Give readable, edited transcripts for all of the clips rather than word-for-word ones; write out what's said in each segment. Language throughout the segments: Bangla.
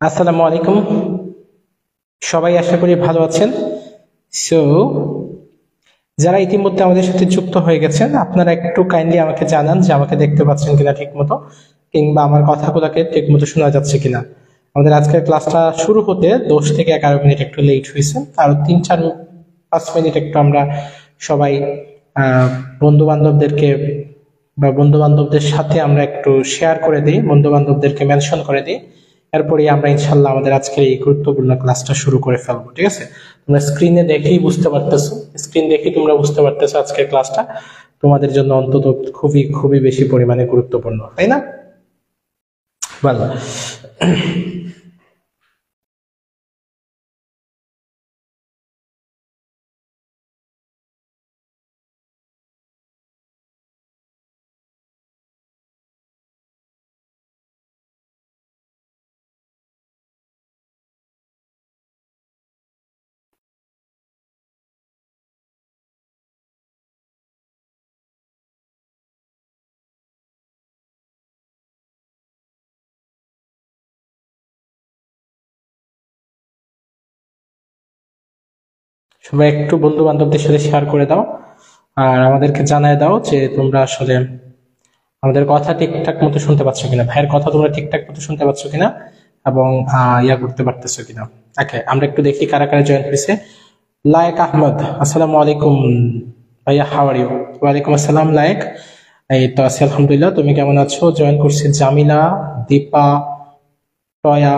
আসসালামু আলাইকুম। সবাই আশা করি ভালো আছেন। সো যারা ইতিমধ্যে আমাদের সাথে যুক্ত হয়ে গেছেন, আপনারা একটু কাইন্ডলি আমাকে জানান যে আমাকে দেখতে পাচ্ছেন কিনা ঠিক মতো, কিংবা আমার কথাগুলোকে ঠিক মতো শোনা যাচ্ছে কিনা। আমাদের আজকের ক্লাসটা শুরু হতে 10 থেকে 11 মিনিট একটু লেট হয়েছে, আরো 3-4-5 মিনিট একটু আমরা সবাই বন্ধু বান্ধবদেরকে বা বন্ধু বান্ধবদের সাথে আমরা একটু শেয়ার করে দিই, বন্ধু বান্ধবদেরকে মেনশন করে দিই। এরপরে আমরা ইনশাল্লাহ আমাদের আজকের এই গুরুত্বপূর্ণ ক্লাসটা শুরু করে ফেলবো। ঠিক আছে, তোমরা স্ক্রিনে দেখেই বুঝতে পারতেছো, স্ক্রিন দেখেই তোমরা বুঝতে পারতেছো আজকের ক্লাসটা তোমাদের জন্য অন্তত খুবই খুবই বেশি পরিমাণে গুরুত্বপূর্ণ, তাই না? ভালো। সবাই একটু বন্ধু বান্ধবদের সাথে শেয়ার করে দাও, আর আমাদেরকে জানায় দাও যে তোমরা আসলে আমাদের কথা ঠিকঠাক মতো শুনতে পাচ্ছ কিনা, ভাইয়ের কথা তোমরা ঠিকঠাক মতো শুনতে পাচ্ছ কিনা, এবং ইয়া করতে পারতেছো কিনা। ওকে, আমরা একটু দেখি কারা কারা জয়েন হয়েছে। লায়েক আহমদ, আসসালামু আলাইকুম ভাইয়া, হাউ আর ইউ? ওয়ালাইকুম আসসালাম লায়েক, এই তো আছি আলহামদুলিল্লাহ। তুমি কেমন আছো? জয়েন করছি জামিলা, দীপা, টয়া,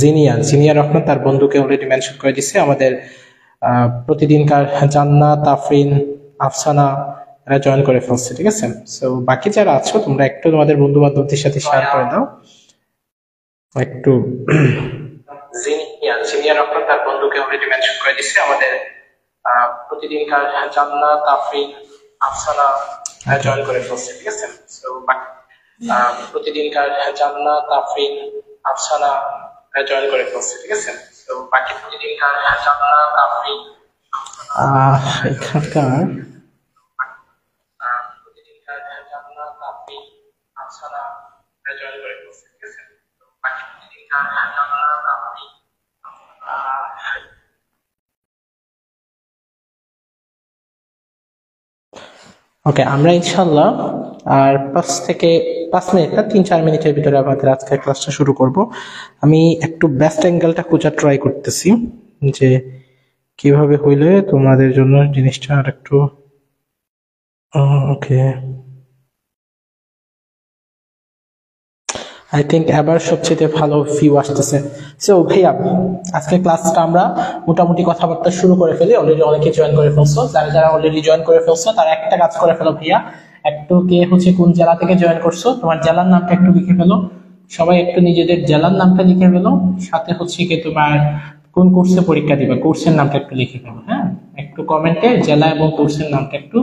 জিনিয়া। জিনিয়া রহমান তার বন্ধুকে অলরেডি মেনশন করে দিছে। আমাদের প্রতিদিনকার জান্নাত, আফরিন, আফসানা এরা জয়েন করে ফেলছে। ঠিক আছে, সো বাকি যারা আছো তোমরা একটু তোমাদের বন্ধু বান্ধবদের সাথে শেয়ার করে দাও একটু। জিনিয়া রহমান তার বন্ধুকে অলরেডি মেনশন করে দিছে। আমাদের প্রতিদিনকার জান্নাত, আফরিন, আফসানা এরা জয়েন করে ফেলছে। ঠিক আছে, সো বাকি প্রতিদিনকার জান্নাত, আফরিন, আফসানা এরা জয়েন করে ফেলছে। ঠিক আছে, তো বাকি প্রতিদিনকার জান্নাত, আফরিন, এখানকার প্রতিদিনকার জান্নাত, আফরিন, আফসানা এরা জয়েন করে ফেলছে। ঠিক আছে, তো বাকি প্রতিদিনকার জান্নাত, আফরিন, ওকে, আমরা ইনশাল্লাহ আর 5 থেকে 5 মিনিট না, 3-4 মিনিটের ভিতরে আমাদের আজকের ক্লাসটা শুরু করব। আমি একটু বেস্ট অ্যাঙ্গেলটা খোঁজার ট্রাই করতেছি যে কিভাবে হইলে তোমাদের জন্য জিনিসটা আর একটু ওকে। আই থিঙ্ক এবার সবচেয়ে ভালো ভিউ আসতেছে। সো ভাইয়া, আজকে ক্লাসটা আমরা মোটামুটি কথাবার্তা শুরু করে ফেলি। অলরেডি অনেকে জয়েন করে ফেলছো, যারা যারা অলরেডি জয়েন করে ফেলছো তারা একটা কাজ করে ফেলো ভাইয়া, একটু কে হচ্ছে কোন জেলা থেকে জয়েন করছো তোমার জেলার নামটা একটু লিখে ফেলো। সবাই একটু নিজেদের জেলার নামটা লিখে ফেলো, সাথে হচ্ছে কি তোমার কোন কোর্সে পরীক্ষা দিবা কোর্সের নামটা একটু লিখে ফেলো। হ্যাঁ, একটু কমেন্টে জেলা এবং কোর্সের নামটা একটু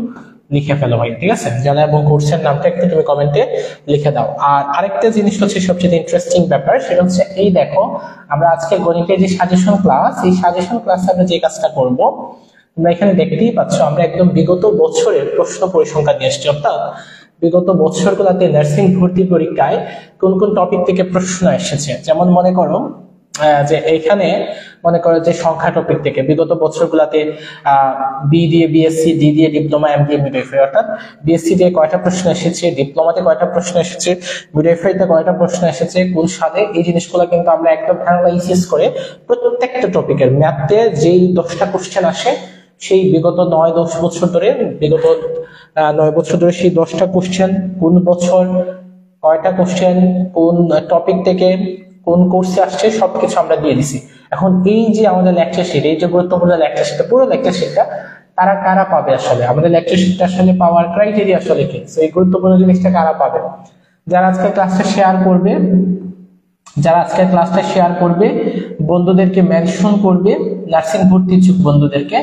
লিখে ফেলো ভাই। ঠিক আছে, জেলা এবং কোর্সের নামটা একটু তুমি কমেন্টে লিখে দাও। আর আরেকটা জিনিস হচ্ছে সবচেয়ে ইন্টারেস্টিং ব্যাপার, সেটা হচ্ছে এই দেখো, আমরা আজকে গণিতের যে সাজেশন ক্লাস, এই সাজেশন ক্লাসে আমরা যে কাজটা করব, তোমরা এখানে দেখতেই পাচ্ছ আমরা একদম বিগত বছরের প্রশ্ন পরিসংখ্যান নিয়ে এসেছি। অর্থাৎ বিগত বছরগুলোতে নার্সিং ভর্তি পরীক্ষায় কোন কোন টপিক থেকে প্রশ্ন এসেছে। যেমন মনে করো যে এখানে মনে করো যে সংখ্যা টপিক থেকে বিগত বছরগুলোতে বি দিয়ে বিএসসি, ডি দিয়ে ডিপ্লোমা, এম দিয়ে মিডওয়াইফারি, অর্থাৎ বিএসসি দিয়ে কয়টা প্রশ্ন এসেছে, ডিপ্লোমাতে কয়টা প্রশ্ন এসেছে, মিডওয়াইফারিতে কয়টা প্রশ্ন এসেছে, কোন সালে, এই জিনিসগুলো কিন্তু আমরা একদম অ্যানালাইসিস করে প্রত্যেকটা টপিকের ম্যাথে যেই 10টা কোশ্চেন আসে সেই বিগত 9-10 বছর ধরে, বিগত 9 বছর ধরে সেই 10টা কোশ্চেন কোন বছর কয়টা কোশ্চেন কোন টপিক থেকে কোন কোর্সে আসছে সবকিছু আমরা দিয়ে দিছি। এখন এই যে আমাদের লেকচার শিট, এই যে গুরুত্বপূর্ণ লেকচার শিট, পুরো লেকচার শিটটা কারা কারা পাবে? আসলে আমাদের লেকচার শিটটা আসলে পাওয়ার ক্রাইটেরিয়া আসলে কি, এই গুরুত্বপূর্ণ জিনিসটা কারা পাবে? যারা আজকে ক্লাসটা শেয়ার করবে, যারা আজকে ক্লাসটা শেয়ার করবে, বন্ধুদেরকে মেনশন করবে, নার্সিং ভর্তি ইচ্ছুক বন্ধুদেরকে,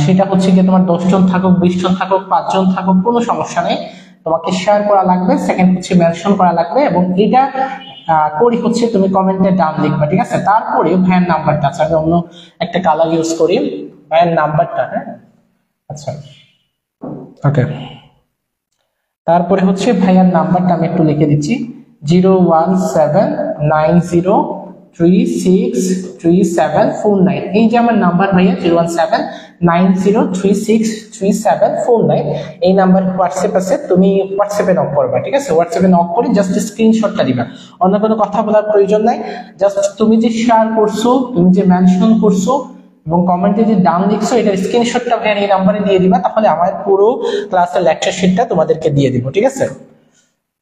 সেটা হচ্ছে কি তোমার 10 জন থাকুক, 20 জন থাকুক, 5 জন থাকুক, কোনো সমস্যা নেই, তোমাকে শেয়ার করা লাগবে, সেকেন্ড হচ্ছে মেনশন করা লাগবে, এবং এটা করি হচ্ছে তুমি কমেন্টে ডান লিখবা। ঠিক আছে, তারপরে ভাইয়ের নাম্বারটা, আচ্ছা আমি অন্য একটা কালার ইউজ করি, ভাইয়ের নাম্বারটা, হ্যাঁ আচ্ছা ওকে, তারপরে হচ্ছে ভাইয়ার নাম্বারটা আমি একটু লিখে দিচ্ছি, 01790 0173749 এই যে আমার নাম্বার ভাইয়া 01790363749 এই নাম্বার হোয়াটসঅ্যাপ আছে, তুমি হোয়াটসঅ্যাপে নক করবা, ঠিক আছে? হোয়াটসঅ্যাপে নক করে জাস্ট স্ক্রিনশটটা দিবা, অন্য কোনো কথা বলার প্রয়োজন নাই। জাস্ট তুমি যে শেয়ার করছো, তুমি যে মেনশন করছো এবং কমেন্টে যে ডান লিখছো, এটা স্ক্রিনশটটা ভাইয়া এই নাম্বারে দিয়ে দিবা, তাহলে আমার পুরো ক্লাসের লেকচার শিটটা তোমাদেরকে দিয়ে দিব, ঠিক আছে?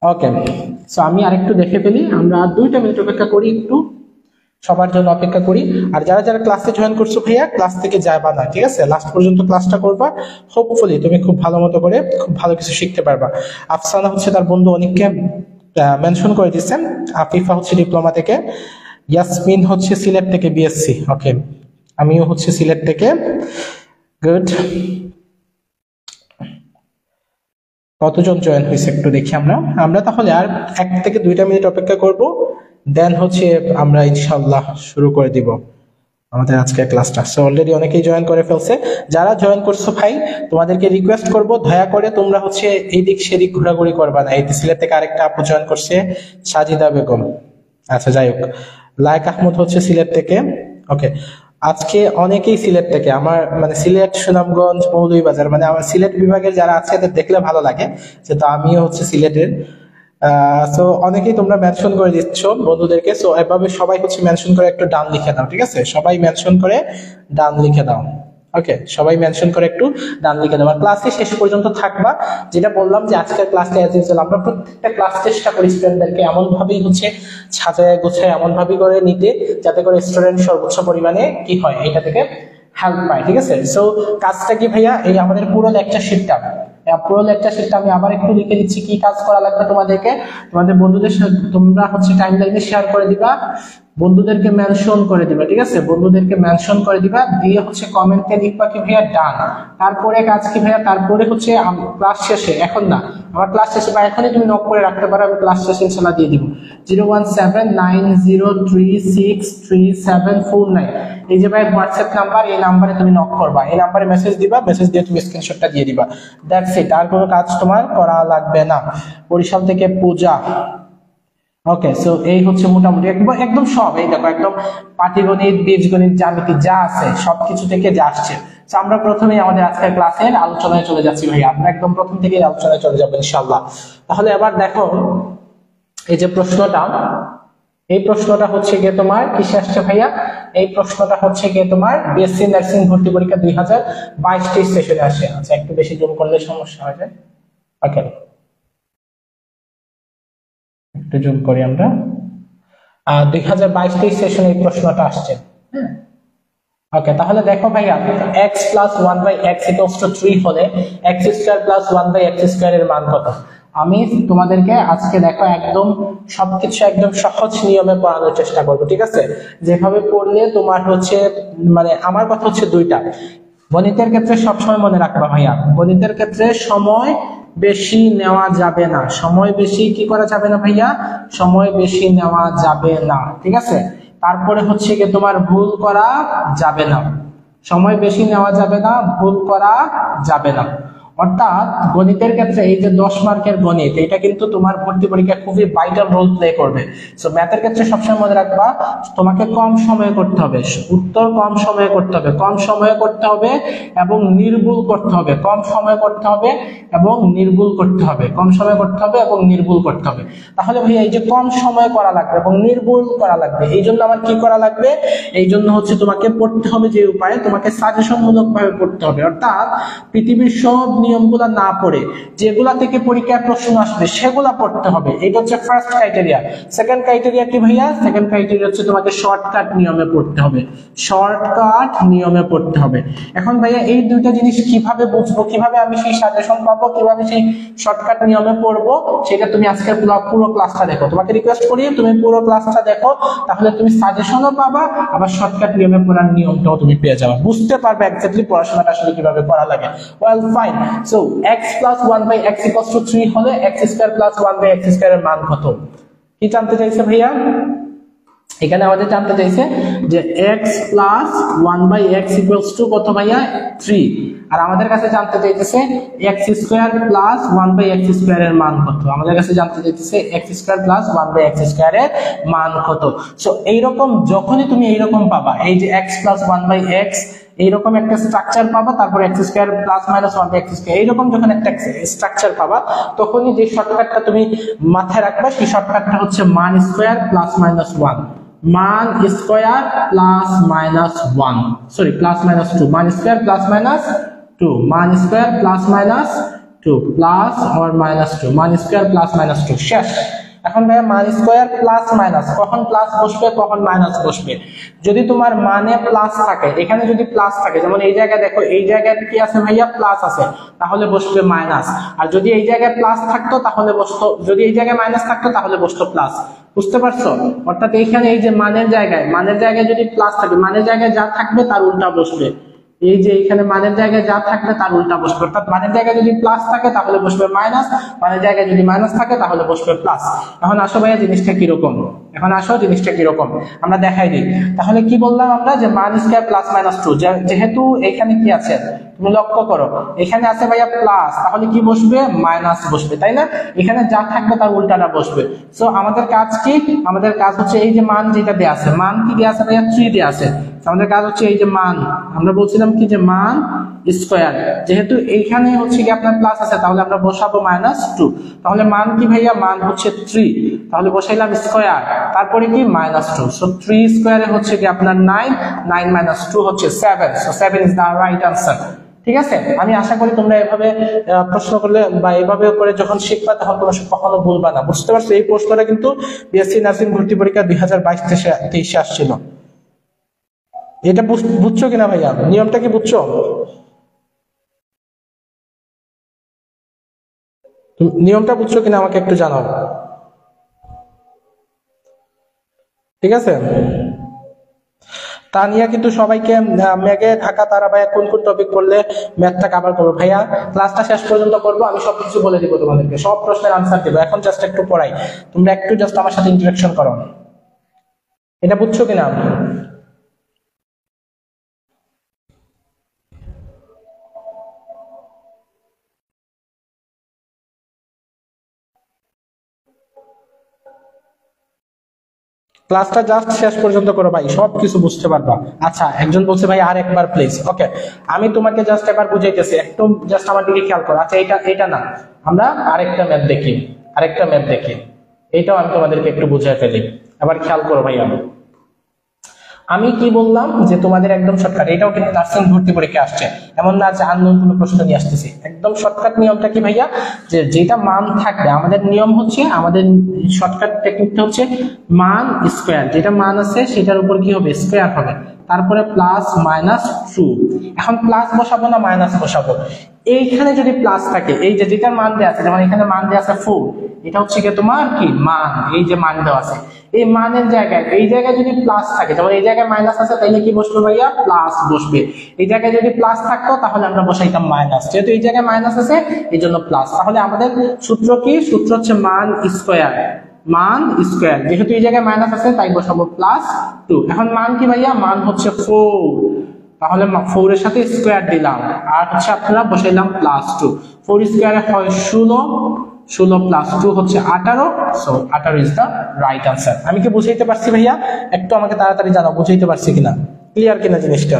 ওকে, সো আমি আরেকটু দেখে ফেলি, আমরা 2টা মিনিট অপেক্ষা করি, একটু সবার জন্য অপেক্ষা করি। আর যারা যারা ক্লাসে জয়েন করছো ভাইয়া, ক্লাস থেকে যাবা না, ঠিক আছে? লাস্ট পর্যন্ত ক্লাসটা করবা, হোপফুলি তুমি খুব ভালো মতো করে খুব ভালো কিছু শিখতে পারবা। আফসানা হচ্ছে তার বন্ধু অনেককে মেনশন করে দিচ্ছেন, আফিফা হচ্ছে ডিপ্লোমা থেকে, ইয়াসমিন হচ্ছে সিলেট থেকে বিএসসি, ওকে, আমিও হচ্ছে সিলেট থেকে, গুড। কতজন জয়েন হয়েছে একটু দেখি আমরা তাহলে আর 1 থেকে 2টা মিনিট অপেক্ষা করব, দেন হচ্ছে আমরা ইনশাআল্লাহ শুরু করে দিব আমাদের আজকের ক্লাসটা। সো অলরেডি অনেকেই জয়েন করে ফেলছে, যারা জয়েন করছো ভাই তোমাদেরকে রিকোয়েস্ট করব দয়া করে তোমরা হচ্ছে এই দিক সেদিক ঘোরাঘুরি করবা না। এই সিলেট থেকে আরেকটা আপু জয়েন করছে, সাজিদা বেগম, আচ্ছা যাই হোক। লায়েক আহমদ হচ্ছে সিলেট থেকে, ওকে। আজকে অনেকেই সিলেট থেকে, আমার মানে সিলেট, সুনামগঞ্জ, মৌলভীবাজার, মানে আমার সিলেট বিভাগের যারা আছে এদের দেখলে ভালো লাগে, যেহেতু আমিও হচ্ছে সিলেটের। সো অনেকেই তোমরা মেনশন করে দিচ্ছ বন্ধুদেরকে, সো এভাবে সবাই হচ্ছে মেনশন করে একটু ডান লিখে দাও, ঠিক আছে? সবাই মেনশন করে ডান লিখে দাও, ওকে, সবাই মেনশন করে একটু ডান লিখে দাও। আর ক্লাসে শেষ পর্যন্ত থাকবা, যেটা বললাম যে আজকের ক্লাসটা অ্যাজ ইউজুয়াল আমরা প্রত্যেকটা ক্লাস চেষ্টা করি স্টুডেন্টদেরকে এমন ভাবেই হচ্ছে সাজায় গোছায় এমন ভাবে করে নিতে, যাতে করে স্টুডেন্ট সর্বোচ্চ পরিমাণে কি হয় এটা থেকে হেল্প পায়, ঠিক আছে? সো কাজটা কি ভাইয়া, এই আমাদের পুরো লেকচার শিটটা আমি আবার একটু লিখে দিচ্ছি কি কাজ করা লাগবে তোমাদেরকে। তোমাদের বন্ধুদের সাথে তোমরা হচ্ছে টাইমলাইনে শেয়ার করে দিবা, বন্ধুদেরকে মেনশন করে দিবা, ঠিক আছে? বন্ধুদেরকে মেনশন করে দিবা, দিয়ে হচ্ছে কমেন্টে লিখবা কি ভাইয়া ডান। তারপরে কাজ কি ভাইয়া, তারপরে হচ্ছে ক্লাস শেষে, এখন না, আমার ক্লাস শেষে বা এখনই তুমি নক করে রাখতে পারো, আমি ক্লাস শেষে ইনশাআল্লাহ দিয়ে দিব 01790363749 এই যে ভাই হোয়াটসঅ্যাপ নাম্বার, এই নাম্বারে তুমি নক করবা, এই নাম্বারে মেসেজ দিবা, মেসেজ দিয়ে তুমি স্ক্রিনশটটা দিয়ে দিবা, দ্যাটস ইট। আর কোনো কাজ তোমার করা লাগবে না। বরিশাল থেকে পূজা, ওকে। সো এই হচ্ছে মোটামুটি একদম সব, এই দেখো একদম পাটিগণিত, বীজগণিত, জ্যামিতি যা আছে সবকিছু থেকে যা আসছে। তো আমরা প্রথমেই আমাদের আজকের ক্লাসের আলোচনায় চলে যাচ্ছি ভাই, আমরা একদম প্রথম থেকে আলোচনায় চলে যাবো ইনশাআল্লাহ। তাহলে এবার দেখো এই যে প্রশ্নটা, এই প্রশ্নটা হচ্ছে গিয়ে তোমার কিসে আসছে ভাইয়া, এই প্রশ্নটা হচ্ছে গিয়ে তোমার বিএসসি নার্সিং ভর্তি পরীক্ষা 2022 সেশনে আসে। আচ্ছা একটু বেশি জুম করলে সমস্যা হয়ে যায়, ওকে একটু জুম করি আমরা। 2022 সেশনে এই প্রশ্নটা আসছে, হ্যাঁ ওকে। তাহলে দেখো ভাইয়া, x + 1/x = 3 হলে x² + 1/x² এর মান কত? আমি তোমাদেরকে আজকে দেখো একদম সবকিছু একদম সহজ নিয়মে পড়ানোর চেষ্টা করবো, ঠিক আছে? যেভাবে পড়লে তোমার হচ্ছে, মানে আমার কথা হচ্ছে 2টা। গণিতের ক্ষেত্রে সবসময় মনে রাখবা ভাইয়া, গণিতের ক্ষেত্রে সময় বেশি নেওয়া যাবে না, সময় বেশি কি করা যাবে না ভাইয়া, সময় বেশি নেওয়া যাবে না, ঠিক আছে? তারপরে হচ্ছে কি তোমার ভুল করা যাবে না, সময় বেশি নেওয়া যাবে না, ভুল করা যাবে না। অর্থাৎ গণিতের ক্ষেত্রে এই যে 10 মার্কের গণিত, এটা কিন্তু তোমার ভর্তি পরীক্ষায় খুবই ভাইটাল রোল প্লে করবে। সো ম্যাথের ক্ষেত্রে সবসময় মনে রাখবা তোমাকে কম সময়ে করতে হবে, উত্তর কম সময়ে করতে হবে, কম সময়ে করতে হবে এবং নির্ভুল করতে হবে, কম সময়ে করতে হবে এবং নির্ভুল করতে হবে, কম সময়ে করতে হবে এবং নির্ভুল করতে হবে। তাহলে ভাইয়া এই যে কম সময়ে করা লাগবে এবং নির্ভুল করা লাগবে, এই জন্য আমার কি করা লাগবে, এই জন্য হচ্ছে তোমাকে পড়তে হবে যে উপায়ে, তোমাকে সাজেশনমূলক ভাবে পড়তে হবে। অর্থাৎ পৃথিবীর সব নিয়মগুলা না পড়ে যেগুলা থেকে পরীক্ষায় প্রশ্ন আসবে সেগুলা পড়তে হবে, এটা হচ্ছে ফার্স্ট ক্রাইটেরিয়া। সেকেন্ড ক্রাইটেরিয়া কি ভাইয়া, সেকেন্ড ক্রাইটেরিয়া হচ্ছে তোমাকে শর্টকাট নিয়মে পড়তে হবে, শর্টকাট নিয়মে পড়তে হবে। এখন ভাইয়া এই দুইটা জিনিস কিভাবে বুঝবো, কিভাবে আমি সেই সাজেশন পাবো, কিভাবে সেই শর্টকাট নিয়মে পড়বো, সেটা তুমি আজকের পুরো ক্লাসটা দেখো। তোমাকে রিকোয়েস্ট করি তুমি পুরো ক্লাসটা দেখো, তাহলে তুমি সাজেশনও পাবা, আবার শর্টকাট নিয়মে পড়ার নিয়মটাও তুমি পেয়ে যাবে, বুঝতে পারবে এক্স্যাক্টলি পড়াশোনাটা আসলে কিভাবে করা লাগে। Well fine. So x + 1/x = 3 হলে x² + 1/x² এর মান কত? কি জানতে চাইছে ভাইয়া? এখানে আমাদের জানতে চাইছে যে x + 1/x = কত ভাইয়া? 3। আর আমাদের কাছে জানতে চাইতেছে এক্স স্কোয়ার প্লাস 1/x স্কোয়ারের মান কত। আমাদের কাছে জানতে চাইতেছে এক্স স্কোয়ার প্লাস 1/x স্কোয়ারের মান কত। সো এইরকম যখনই তুমি এইরকম পাবা, এই যে x প্লাস 1/x এইরকম একটা স্ট্রাকচার পাবা, তারপর x square plus minus 1/x square এইরকম যখন একটা স্ট্রাকচার পাবা, তখনই যে শর্টকাটটা তুমি মাথায় রাখবা সেই শর্টকাটটা হচ্ছে মান স্কোয়ার প্লাস মাইনাস 1, মান square plus minus 1, sorry plus minus 2, মান স্কোয়ার প্লাস মাইনাস 2, মান স্কোয়ার প্লাস মাইনাস 2 প্লাস আর মাইনাস 2, মান স্কোয়ার প্লাস মাইনাস 2 শেষ। এখন ভাইয়া মান স্কোয়ার প্লাস মাইনাস কখন প্লাস বসবে কখন মাইনাস বসবে? যদি তোমার মানে প্লাস থাকে, এখানে যদি প্লাস থাকে, যেমন এই জায়গায় দেখো এই জায়গায় কি আছে ভাইয়া প্লাস আছে, তাহলে বসবে মাইনাস। আর যদি এই জায়গায় প্লাস থাকতো তাহলে বসতো, যদি এই জায়গায় মাইনাস থাকতো তাহলে বসতো প্লাস। বুঝতে পারছো? অর্থাৎ এইখানে এই যে মানের জায়গায় যদি প্লাস থাকে, মানের জায়গায় যা থাকবে তার উল্টা বসবে। এই যে এখানে মানের জায়গায় যা থাকবে তার উল্টা বসবে। অর্থাৎ মানের জায়গায় যদি প্লাস থাকে তাহলে বসবে মাইনাস, মানের জায়গায় যদি মাইনাস থাকে তাহলে বসবে প্লাস। এখন আসো ভাইয়া জিনিসটা কিরকম, আমরা দেখাই দিই। তাহলে কি বললাম আমরা, যে মান স্কয়ার প্লাস মাইনাস 2, যেহেতু এখানে কি আছে তুমি লক্ষ্য করো, এখানে আছে ভাইয়া প্লাস, তাহলে কি বসবে মাইনাস বসবে, তাই না? এখানে যা থাকবে তার উল্টাটা বসবে। সো আমাদের কাজ কি? আমাদের কাজ হচ্ছে এই যে মান যেটা দেয়া আছে, মান কি দেয়া আছে ভাইয়া? 3 দেয়া আছে। আমাদের কাজ হচ্ছে এই যে মান, আমরা বলছিলাম কি যে মান স্কয়ার, যেহেতু এইখানে হচ্ছে কি আপনার প্লাস আছে তাহলে আমরা বসাবো মাইনাস 2। তাহলে মান কি ভাইয়া? মান হচ্ছে 3, তাহলে বসাইলাম স্কয়ার, তারপরে কি মাইনাস 2। সো 3 স্কয়ারে হচ্ছে কি আপনার 9, 9 মাইনাস 2 হচ্ছে 7। So 7 is the right answer. ঠিক আছে, আমি আশা করি তোমরা এভাবে প্রশ্ন করলে বা এভাবে করে যখন শিখবা তখন তোমরা কখনো ভুলবা না। বুঝতে পারছো? এই প্রশ্নটা কিন্তু বিএসসি নার্সিং ভর্তি পরীক্ষা 2022-23 আসছিল। এটা বুঝছো কিনা ভাইয়া? নিয়মটা কি বুঝছো? নিয়মটা বুঝছো কিনা আমাকে একটু জানাও। ঠিক আছে, তানিয়া কিন্তু সবাইকে মেঘে ঢাকা তারা ভাইয়া কোন কোন টপিক পড়লে ম্যাথটা কভার করবো ভাইয়া, ক্লাসটা শেষ পর্যন্ত করবো, আমি সবকিছু বলে দিব তোমাদেরকে, সব প্রশ্নের আনসার দিব। এখন জাস্ট একটু পড়াই, তোমরা একটু জাস্ট আমার সাথে ইন্টারেকশন করো। এটা বুঝছো কিনা? ক্লাসটা জাস্ট শেষ পর্যন্ত করো ভাই, সবকিছু বুঝতে পারবা। আচ্ছা, একজন বলছে ভাই আর একবার প্লিজ। ওকে, আমি তোমাকে জাস্ট একবার বুঝাইতেছি, একটু জাস্ট আমার দিকে খেয়াল করো। আচ্ছা, এটা না, আমরা আরেকটা ম্যাথ দেখি, এইটাও আমি তোমাদেরকে একটু বুঝাই ফেলি। আবার খেয়াল করো ভাই, আমি কি বললাম যে তোমাদের একদম শর্টকাট, এটাও কিন্তু নার্সিং ভর্তি পরীক্ষা আসছে, এমন না যে আননোন কোনো প্রশ্ন নিয়ে আসতেছি। একদম শর্টকাট নিয়মটা কি ভাইয়া, যে যেটা মান থাকবে আমাদের নিয়ম হচ্ছে, আমাদের শর্টকাট টেকনিকটা হচ্ছে মান স্কোয়ার, যেটা মান আছে সেটার উপর কি হবে? স্কোয়ার হবে, তারপরে প্লাস মাইনাস 2। এখন প্লাস বসাবো না মাইনাস বসাবো? এইখানে যদি প্লাস থাকে, এই যে যেটার মান দেওয়া আছে, যেমন এখানে মান দেওয়া আছে 4, এটা হচ্ছে কি তোমার কি মান, এই যে মান দেওয়া আছে, এই মানের জায়গায় এই জায়গায় যদি প্লাস থাকে, যেমন এই জায়গায় মাইনাস আছে, তাহলে কি বসবে ভাইয়া? প্লাস বসবে। এই জায়গায় যদি প্লাস থাকতো তাহলে আমরা বসাইতাম মাইনাস, যেহেতু এই জায়গায় মাইনাস আছে এই জন্য প্লাস। তাহলে আমাদের সূত্র কি? সূত্র হচ্ছে মান স্কোয়ার, যেহেতু এই জায়গায় মাইনাস আছে তাই বসাবো প্লাস 2। এখন মান কি ভাইয়া? মান হচ্ছে 4, তাহলে 4 এর সাথে স্কোয়ার দিলাম, আর হচ্ছে আপনারা বসাইলাম প্লাস 2। 4 স্কোয়ারে হয় 16, 16 প্লাস 2 হচ্ছে 18। So 18 is the right answer. আমি কি বুঝাইতে পারছি ভাইয়া? একটু আমাকে তাড়াতাড়ি জানাও বুঝাইতে পারছি কিনা, ক্লিয়ার কিনা জিনিসটা।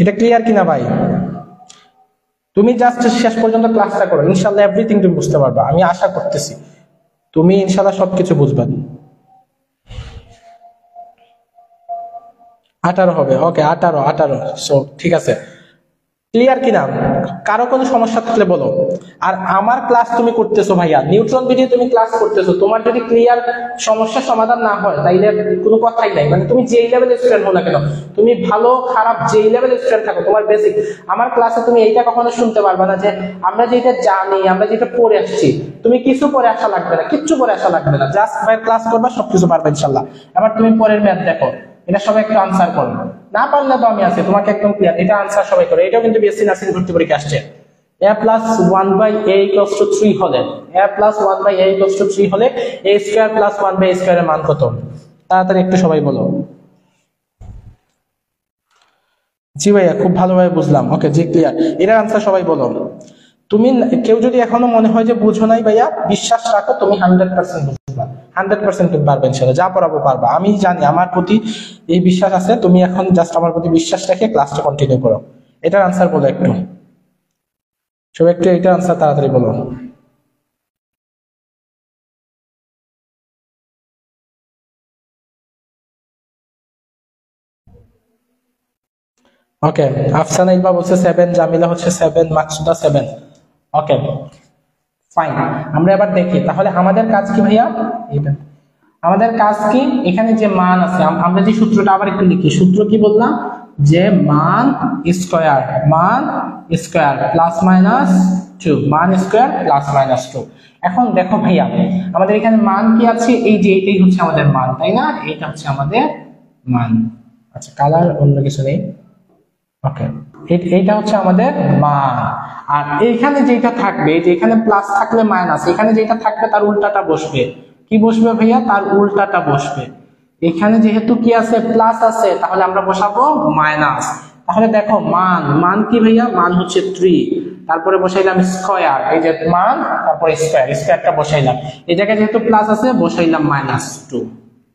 এটা ক্লিয়ার কিনা ভাই? তুমি জাস্ট শেষ পর্যন্ত ক্লাসটা করো, ইনশাআল্লাহ এভরিথিং তুমি বুঝতে পারবা, আমি আশা করতেছি তুমি ইনশাআল্লাহ সবকিছু বুঝবা। 18 হবে, ওকে 18। সো ঠিক আছে, ক্লিয়ার কিনা? কারো কোনো সমস্যা থাকলে বলো। আর আমার ক্লাস তুমি করতেছো ভাইয়া, নিউট্রন ভিডিও তুমি ক্লাস করতেছো, তোমার যদি ক্লিয়ার সমস্যা সমাধান না হয় তাইলে কোনো কথাই নাই। মানে তুমি যেই লেভেলের স্টুডেন্ট হো না কেন, তুমি ভালো খারাপ যেই লেভেলের স্টুডেন্ট থাকো, তোমার বেসিক আমার ক্লাসে তুমি এইটা কখনো শুনতে পারবে না যে আমরা যেটা জানি, আমরা যেটা পড়ে আসছি, তুমি কিছু পরে আসা লাগবে না, কিচ্ছু পরে আসা লাগবে না, জাস্ট ভাই ক্লাস করবা, সবকিছু পারবে ইনশাল্লাহ। এবার তুমি পরের ম্যাথ দেখো, এটা সবাই একটু আনসার করো, না পারলে তো আমি আছি, তোমাকে একদম ক্লিয়ার, এটা আনসার সবাই করে। এটাও কিন্তু বিএসসি নার্সিং ভর্তি পরীক্ষা আসছে। a plus 1/a equals to 3 হলে, a plus 1/a equals to 3 হলে a square plus 1/a square এর মান কত? তাড়াতাড়ি একটু সবাই বলো। জি ভাইয়া, খুব ভালোভাবে বুঝলাম। ওকে, জি ক্লিয়ার। এটার আনসার সবাই বলো। তুমি কেউ যদি এখনো মনে হয় যে বুঝো নাই ভাইয়া, বিশ্বাস রাখো, তুমি 100% বুঝবা, 100% তুমি পারবে ইনশাআল্লাহ, যা পড়াবো পারবা। আমি জানি, আমার প্রতি এই বিশ্বাস আছে। তুমি এখন জাস্ট আমার প্রতি বিশ্বাস রেখে ক্লাসটা কন্টিনিউ করো। এটার আনসার বলো একটু, সবাই একটু এটার আনসার তাড়াতাড়ি বলো। ওকে, আফসানা ইলমা বলছে 7, জামিলা হচ্ছে 7, মাকসুদা 7। ওকে ফাইন, আমরা এবার দেখি তাহলে আমাদের কাজ কি ভাইয়া। এটা আমাদের কাজ কি, এখানে যে মান আছে, আমরা যে সূত্রটা আবার একটু লিখি। সূত্র কি বললাম, যে মান স্কয়ার, মান স্কয়ার প্লাস মাইনাস 2, মান স্কয়ার প্লাস মাইনাস 2। এখন দেখো ভাইয়া, আমাদের এখানে মান কি আছে, এই যে এটাই হচ্ছে আমাদের মান, তাই না? এটা হচ্ছে আমাদের মান। আচ্ছা, কালার অন্য কিছু নেই। ওকে, এইটা হচ্ছে আমাদের মান। আর এইখানে যেটা থাকবে, যে এখানে প্লাস থাকলে মাইনাস, এখানে যেটা থাকবে তার উল্টাটা বসবে। কি বসবে ভাইয়া? তার উল্টাটা বসবে। এখানে যেহেতু কি আছে, প্লাস আছে, তাহলে আমরা বসাবো মাইনাস। তাহলে দেখো মান, মান কি ভাইয়া? মান হচ্ছে 3, তারপরে বসাইলাম স্কয়ার, এই যে মান, তারপরে স্কয়ার, স্কয়ারটা বসাইলাম। এই জায়গায় যেহেতু প্লাস আছে, বসাইলাম -2।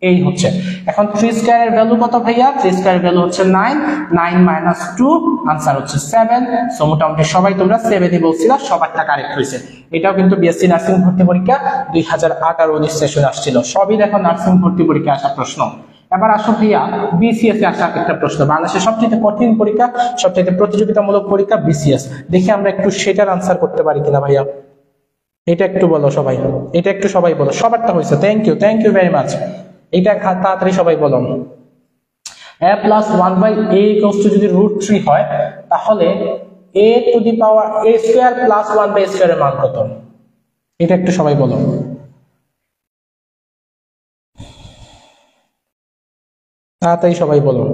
এই হচ্ছে। এখন 3 স্কয়ারের ভ্যালু কত ভাইয়া? 3 স্কয়ারের ভ্যালু হচ্ছে 9, 9 - 2, আনসার হচ্ছে 7। সো মোটামুটি সবাই তোমরা 7ই বলছিলা, সবারটা কারেক্ট হয়েছে। এটাও কিন্তু বিএসসি নার্সিং ভর্তি পরীক্ষা 2018-19 সেশন আসছিল। সবই দেখো নার্সিং ভর্তি পরীক্ষা আসা প্রশ্ন। এবার আসো ভাইয়া বিসিএস এ আসা একটা প্রশ্ন, বাংলাদেশের সবচেয়ে কঠিন পরীক্ষা, সবচেয়ে প্রতিযোগিতামূলক পরীক্ষা বিসিএস। দেখি আমরা একটু সেটার আনসার করতে পারি কিনা ভাইয়া। এটা একটু বলো সবাই, এটা একটু সবাই বলো। সবারটা হয়েছে, thank you, thank you very much. এটা তাড়াতাড়ি সবাই বলো। a plus 1/a equals to যদি √3 হয়, তাহলে a to the power a square plus 1/a স্কয়ারের মান কত? এটা একটু সবাই বলো। তাড়াতাড়ি সবাই বলো।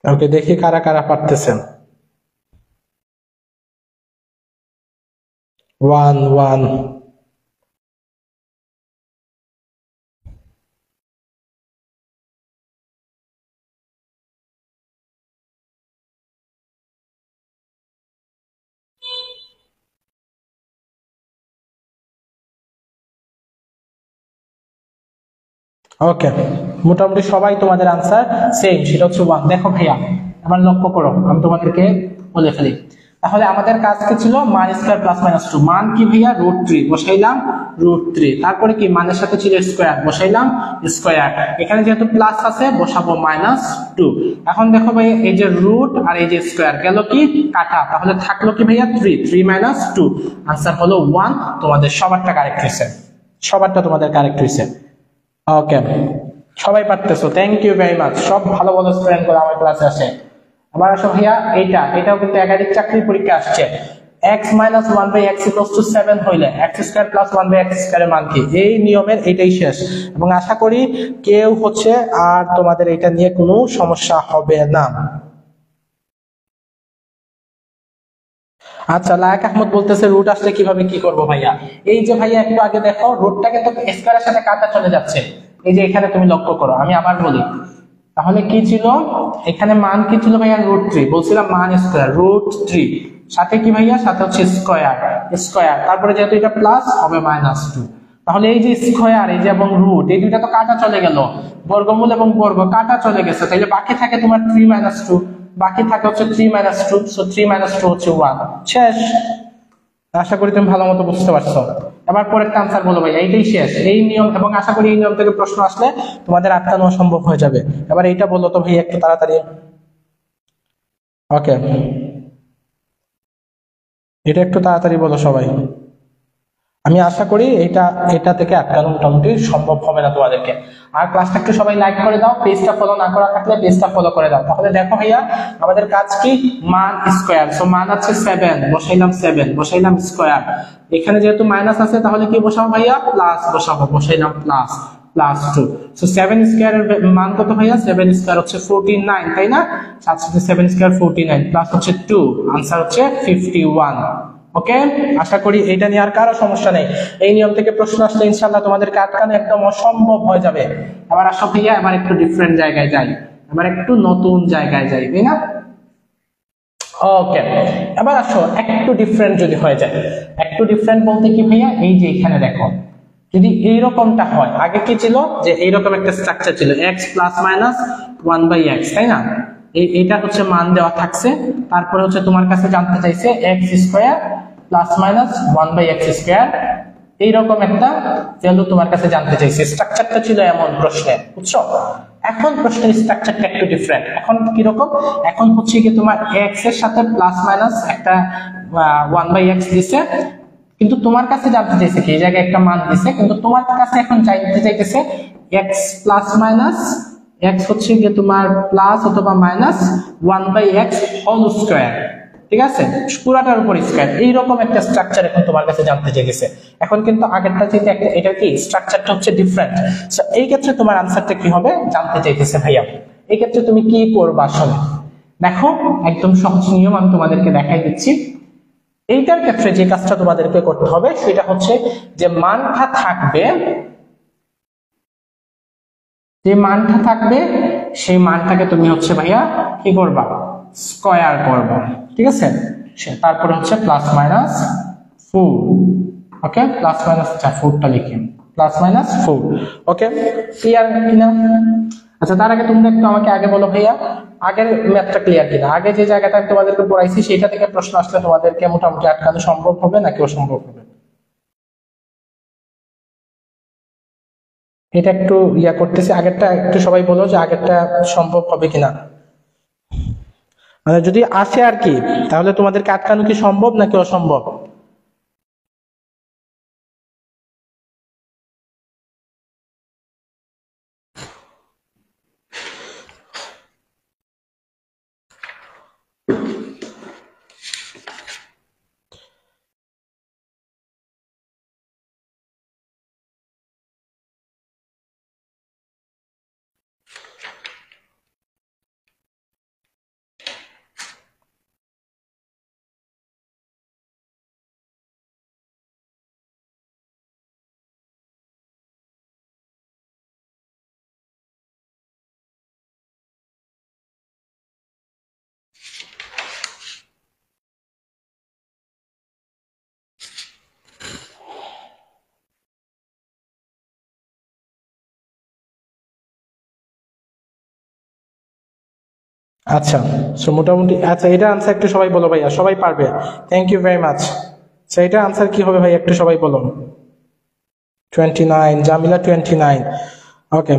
ওকে, দেখি কারা কারা পারতেছেন। 1 1। ওকে, মোটামুটি সবাই তোমাদের আনসার সেম, সেটা হচ্ছে 1। দেখো ভাইয়া, এবার লক্ষ্য করো, আমি তোমাদেরকে বলে ফেলি। তাহলে আমাদের কাজ কি ছিল? মান স্কয়ার প্লাস -2। মান কি ভাইয়া? √3, বসাইলাম √3। তারপরে কি, মানের সাথে ছিল স্কয়ার, বসাইলাম স্কয়ার। এখানে যেহেতু প্লাস আছে, বসাবো -2। এখন দেখো ভাইয়া, এই যে রুট আর এই যে স্কয়ার গেল কি কাটা, তাহলে থাকলো কি ভাইয়া? 3, 3 - 2, আনসার হলো 1। তোমাদের সবারটা কারেক্ট হয়েছে, সবারটা তোমাদের কারেক্ট হয়েছে। ওকে, সবাই পারতেছো, থ্যাংক ইউ ভেরি মাচ। সব ভালো ভালো স্টুডেন্ট গুলো আমার ক্লাসে আসে। আবার আসো ভাইয়া, এটাও কিন্তু একাধিক চাকরির পরীক্ষা আসছে। x - 1/x = 7 হইলে x স্কয়ার প্লাস 1/x স্কয়ারের মান কি? এই নিয়মের এটাই শেষ, এবং আশা করি কেউ হচ্ছে আর তোমাদের এটা নিয়ে কোনো সমস্যা হবে না। আচ্ছা, লায়ক আহমদ বলতেছে রুট আসলে কিভাবে কি করবো ভাইয়া। এই যে ভাইয়া একটু আগে দেখো, রুটটা কিন্তু স্কয়ারের সাথে কাটা চলে যাচ্ছে। এই যে এখানে তুমি লক্ষ্য করো, আমি আবার বলি। তাহলে কি ছিল এখানে? মান কি ছিল ভাইয়া? √3, বলছিলাম মান স্কয়ার, √3 সাথে কি ভাইয়া? সাথে হচ্ছে স্কয়ার, স্কয়ার, তারপরে যেহেতু এটা প্লাস হবে -2। তাহলে এই যে স্কয়ার, এই যে এবং রুট, এই দুইটা তো কাটা চলে গেল, বর্গমূল এবং বর্গ কাটা চলে গেছে, তাহলে বাকি থাকে তোমার 3 - 2, বাকি থাকে হচ্ছে 3 - 2। সো 3 - 2 হচ্ছে 1, শেষ। আশা করি তুমি ভালো মতো বুঝতে পারছো। এবার পরের আনসার বলো ভাই, এইটাই শেষ, এই নিয়ম, এবং আশা করি এই নিয়ম থেকে প্রশ্ন আসলে তোমাদের আটকানো সম্ভব হয়ে যাবে। এবার এইটা বলো তো ভাই একটু তাড়াতাড়ি। ওকে, এটা একটু তাড়াতাড়ি বলো সবাই। আমি আশা করি এটা থেকে আটকানো মোটামুটি সম্ভব হবে না তোমাদেরকে। আর ক্লাসটা একটু সবাই লাইক করে দাও, পেজটা ফলো না করা থাকলে পেজটা ফলো করে দাও। তাহলে দেখো ভাইয়া আমাদের কাজ কি, মান স্কয়ার। সো মান আছে 7, বসাইলাম 7, বসাইলাম স্কয়ার। এখানে যেহেতু মাইনাস আছে তাহলে কি বসাবো ভাইয়া, প্লাস বসাবো, বসাইলাম প্লাস, প্লাস 2। সো 7 স্কয়ারের মান কত ভাইয়া, 7 স্কয়ার হচ্ছে 49, তাই না? 7 স্কয়ার 49 প্লাস হচ্ছে 2, আনসার হচ্ছে 51। ওকে, আশা করি এটা নিয়ে আর কারো সমস্যা নেই। এই নিয়ম থেকে প্রশ্ন আসলে ইনশাআল্লাহ তোমাদেরকে আটকানো একদম অসম্ভব হয়ে যাবে। এবার আসো ভাইয়া, এবার একটু ডিফারেন্ট জায়গায় যাই, এবার একটু নতুন জায়গায় যাই, তাই না? ওকে, এবার আসো একটু ডিফারেন্ট যদি হয়ে যায়। একটু ডিফারেন্ট বলতে কি ভাইয়া, এই যে এখানে দেখো যদি এইরকমটা হয়, আগে কি ছিল যে এইরকম একটা স্ট্রাকচার ছিল x প্লাস মাইনাস 1/x, তাই না? এইটা হচ্ছে মান দেওয়া থাকছে, তারপরে হচ্ছে তোমার কাছে জানতে চাইছে x square plus minus 1/x square, এইরকম একটা ভ্যালু তোমার কাছে জানতে চাইছে। স্ট্রাকচারটা ছিল এমন প্রশ্নে, বুঝছো? এখন প্রশ্নের স্ট্রাকচারটা একটু ডিফারেন্ট। এখন কি রকম, এখন হচ্ছে কি তোমার x এর সাথে প্লাস মাইনাস একটা 1/x দিছে, কিন্তু তোমার কাছে জানতে চাইছে কি, এই জায়গায় একটা মান দিছে, কিন্তু তোমার কাছে এখন জানতে চাইতেছে x প্লাস মাইনাস, x হচ্ছে কি তোমার প্লাস অথবা মাইনাস 1/x হোল স্কয়ার, ঠিক আছে, পুরাটার উপর স্কয়ার। এইরকম একটা স্ট্রাকচার এখন তোমার কাছে জানতে চাইছে। এখন কিন্তু আগেরটা থেকে একটা, এটা কি স্ট্রাকচারটা হচ্ছে ডিফারেন্ট। সো এই ক্ষেত্রে তোমার আনসারটা কি হবে জানতে চাইতেছে ভাইয়া। এই ক্ষেত্রে তুমি কি করবা আসলে দেখো, একদম সহজ নিয়ম আমি তোমাদেরকে দেখাই দিচ্ছি। এইটার ক্ষেত্রে যে কাজটা তোমাদেরকে করতে হবে সেটা হচ্ছে যে মানটা থাকবে, যে মানটা থাকবে সেই মানটাকে তুমি হচ্ছে ভাইয়া কি করবা, স্কয়ার করবা, ঠিক আছে? তারপরে হচ্ছে প্লাস মাইনাস 4, ওকে, প্লাস মাইনাস 4টা লিখি, প্লাস মাইনাস 4। ওকে, ক্লিয়ার কিনা? আচ্ছা, তার আগে তোমরা একটু আমাকে আগে বলো ভাইয়া, আগের ম্যাথটা ক্লিয়ার কিনা? আগে যে জায়গাটা আমি তোমাদেরকে পড়াইছি সেটা থেকে প্রশ্ন আসলে তোমাদেরকে মোটামুটি আটকানো সম্ভব হবে নাকি অসম্ভব হবে? এটা একটু ইয়া করতেছি, আগেরটা একটু সবাই বলো যে আগেরটা সম্ভব হবে কিনা। মানে যদি আসে আর কি, তাহলে তোমাদেরকে আটকানো কি সম্ভব নাকি অসম্ভব? আচ্ছা, সো মোটামুটি আচ্ছা, এটা আনসার একটু সবাই বলো ভাইয়া, সবাই পারবে, thank you very much. So এটা আনসার কি হবে ভাই একটু সবাই বলো। 29, Jamila 29। Okay,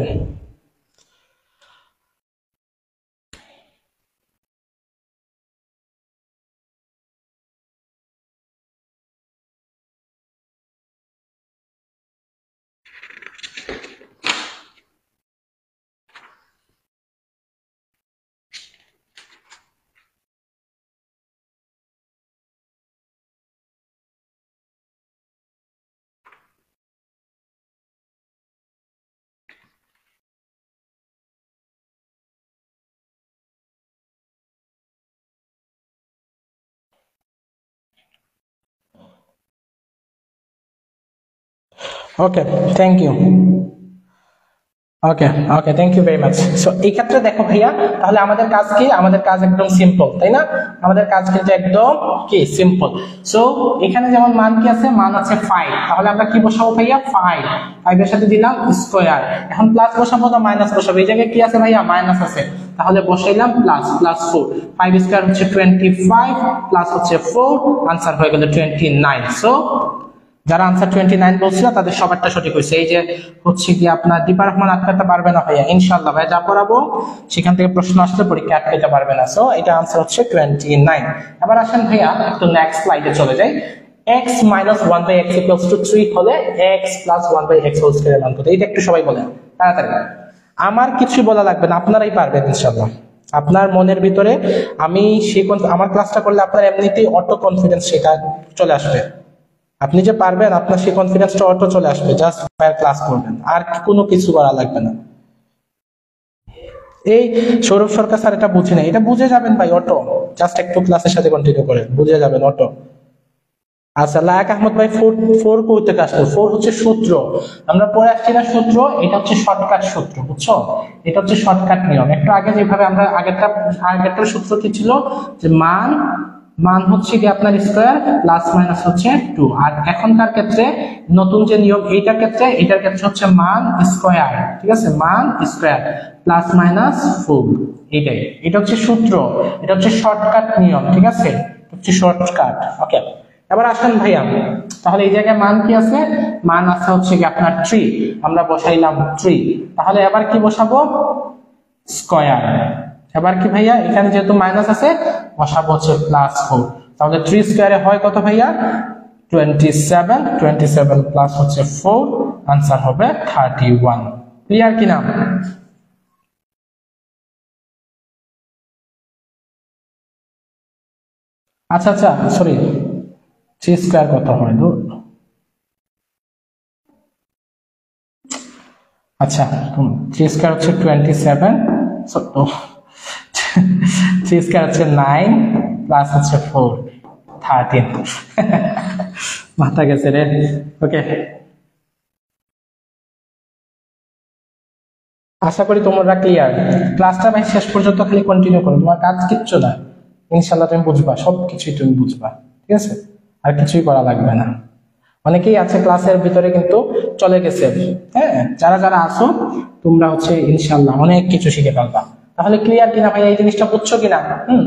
okay, thank you. Okay, okay, thank you very much. So এই ক্ষেত্রে দেখো ভাইয়া, তাহলে আমাদের কাজ কি, আমাদের কাজ একদম সিম্পল, তাই না? আমাদের কাজ কিন্তু একদম কি সিম্পল। সো এখানে যেমন মান কি আছে, মান আছে 5, তাহলে আমরা কি বসাবো ভাইয়া, 5 এর সাথে দিলাম স্কয়ার। এখন প্লাস বসাবো না মাইনাস বসাবো? এই জায়গায় কি আছে ভাইয়া, মাইনাস আছে, তাহলে বসাইলাম প্লাস, প্লাস 4, 5 স্কয়ার হচ্ছে 25 প্লাস হচ্ছে 4, আনসার হয়ে গেল 29। সো যারা আনসার 29 বলছিল তাদের সবারটা সঠিক হয়েছে। এই যে হচ্ছে কি আপনার দীপা রহমান আটকাতে পারবে না ভাইয়া, ইনশাআল্লাহ ভাই যা পড়াবো সেখান থেকে প্রশ্ন আসলে পরীক্ষা আটকাতে পারবে না। সো এটা আনসার হচ্ছে 29। এবার আসেন ভাইয়া একটু নেক্সট স্লাইডে চলে যাই। x minus 1 by x equals to 3 হলে x plus 1 by x whole square এর মান কত? এটা একটু সবাই বলেন তাড়াতাড়ি। আমার কিছু বলা লাগবে না, আপনারাই পারবেন ইনশাআল্লাহ। আপনার মনের ভিতরে আমি আমার ক্লাসটা করলে আপনার এমনিতেই অটো কনফিডেন্স সেটা চলে আসবে। আপনি যে পারবেন আপনার সেই কনফিডেন্সটা অটো চলে আসবে, জাস্ট ক্লাস করবেন, আর কোনো কিছু করা লাগবে না। এই সৌরভ সরকার স্যার এটা বুঝি না, এটা বুঝে যাবেন ভাই অটো, জাস্ট একটু ক্লাসের সাথে কন্টিনিউ করেন, বুঝে যাবেন অটো। আচ্ছা, লায়ক আহমদ ভাই 4 কই থেকে আসলো? 4 হচ্ছে সূত্র, আমরা পড়ে আসছি না সূত্র, এটা হচ্ছে শর্টকাট সূত্র, বুঝছো? এটা হচ্ছে শর্টকাট নিয়ম। একটু আগে যেভাবে আমরা আগেরটার সূত্র কি ছিল, যে মান হচ্ছে কি আপনার স্কয়ার প্লাস মাইনাস হচ্ছে 2, আর এখনকার ক্ষেত্রে নতুন যে নিয়ম এটার ক্ষেত্রে হচ্ছে মান স্কয়ার, ঠিক আছে, মান স্কয়ার প্লাস মাইনাস 4, এটা হচ্ছে সূত্র, এটা হচ্ছে শর্টকাট নিয়ম, ঠিক আছে, হচ্ছে শর্টকাট। ওকে, এবার আসেন ভাইয়া, তাহলে এই জায়গায় মান কি আছে? মান আছে হচ্ছে কি আপনার 3, আমরা বসাইলাম 3, তাহলে এবার কি বসাবো? স্কয়ার। এবার কি ভাইয়া, এখানে যেহেতু মাইনাস আছে বসাবো হচ্ছে প্লাস 4, তাহলে 3 স্কয়ারে হয় কত ভাইয়া? 27 প্লাস হচ্ছে 4, আনসার হবে 31। ক্লিয়ার কিনা? আচ্ছা সরি, 3 স্কয়ার কত হয়? আচ্ছা, 3 স্কয়ার হচ্ছে 27, 3 স্কয়ার হচ্ছে 9 প্লাস হচ্ছে 4, 13। মাথা গেছে রে। ওকে, আশা করি তোমরা ক্লিয়ার। ক্লাসটা ভাই শেষ পর্যন্ত খালি কন্টিনিউ করো, তোমার কাজ কিচ্ছু না, ইনশাল্লাহ তুমি বুঝবা, সবকিছুই তুমি বুঝবা, ঠিক আছে, আর কিছুই করা লাগবে না। অনেকেই আছে ক্লাসের ভিতরে কিন্তু চলে গেছে, হ্যাঁ, যারা আসো তোমরা হচ্ছে ইনশাল্লাহ অনেক কিছু শিখে ফেলবা। তাহলে ক্লিয়ার কিনা ভাই, এই জিনিসটা বুঝছো কিনা?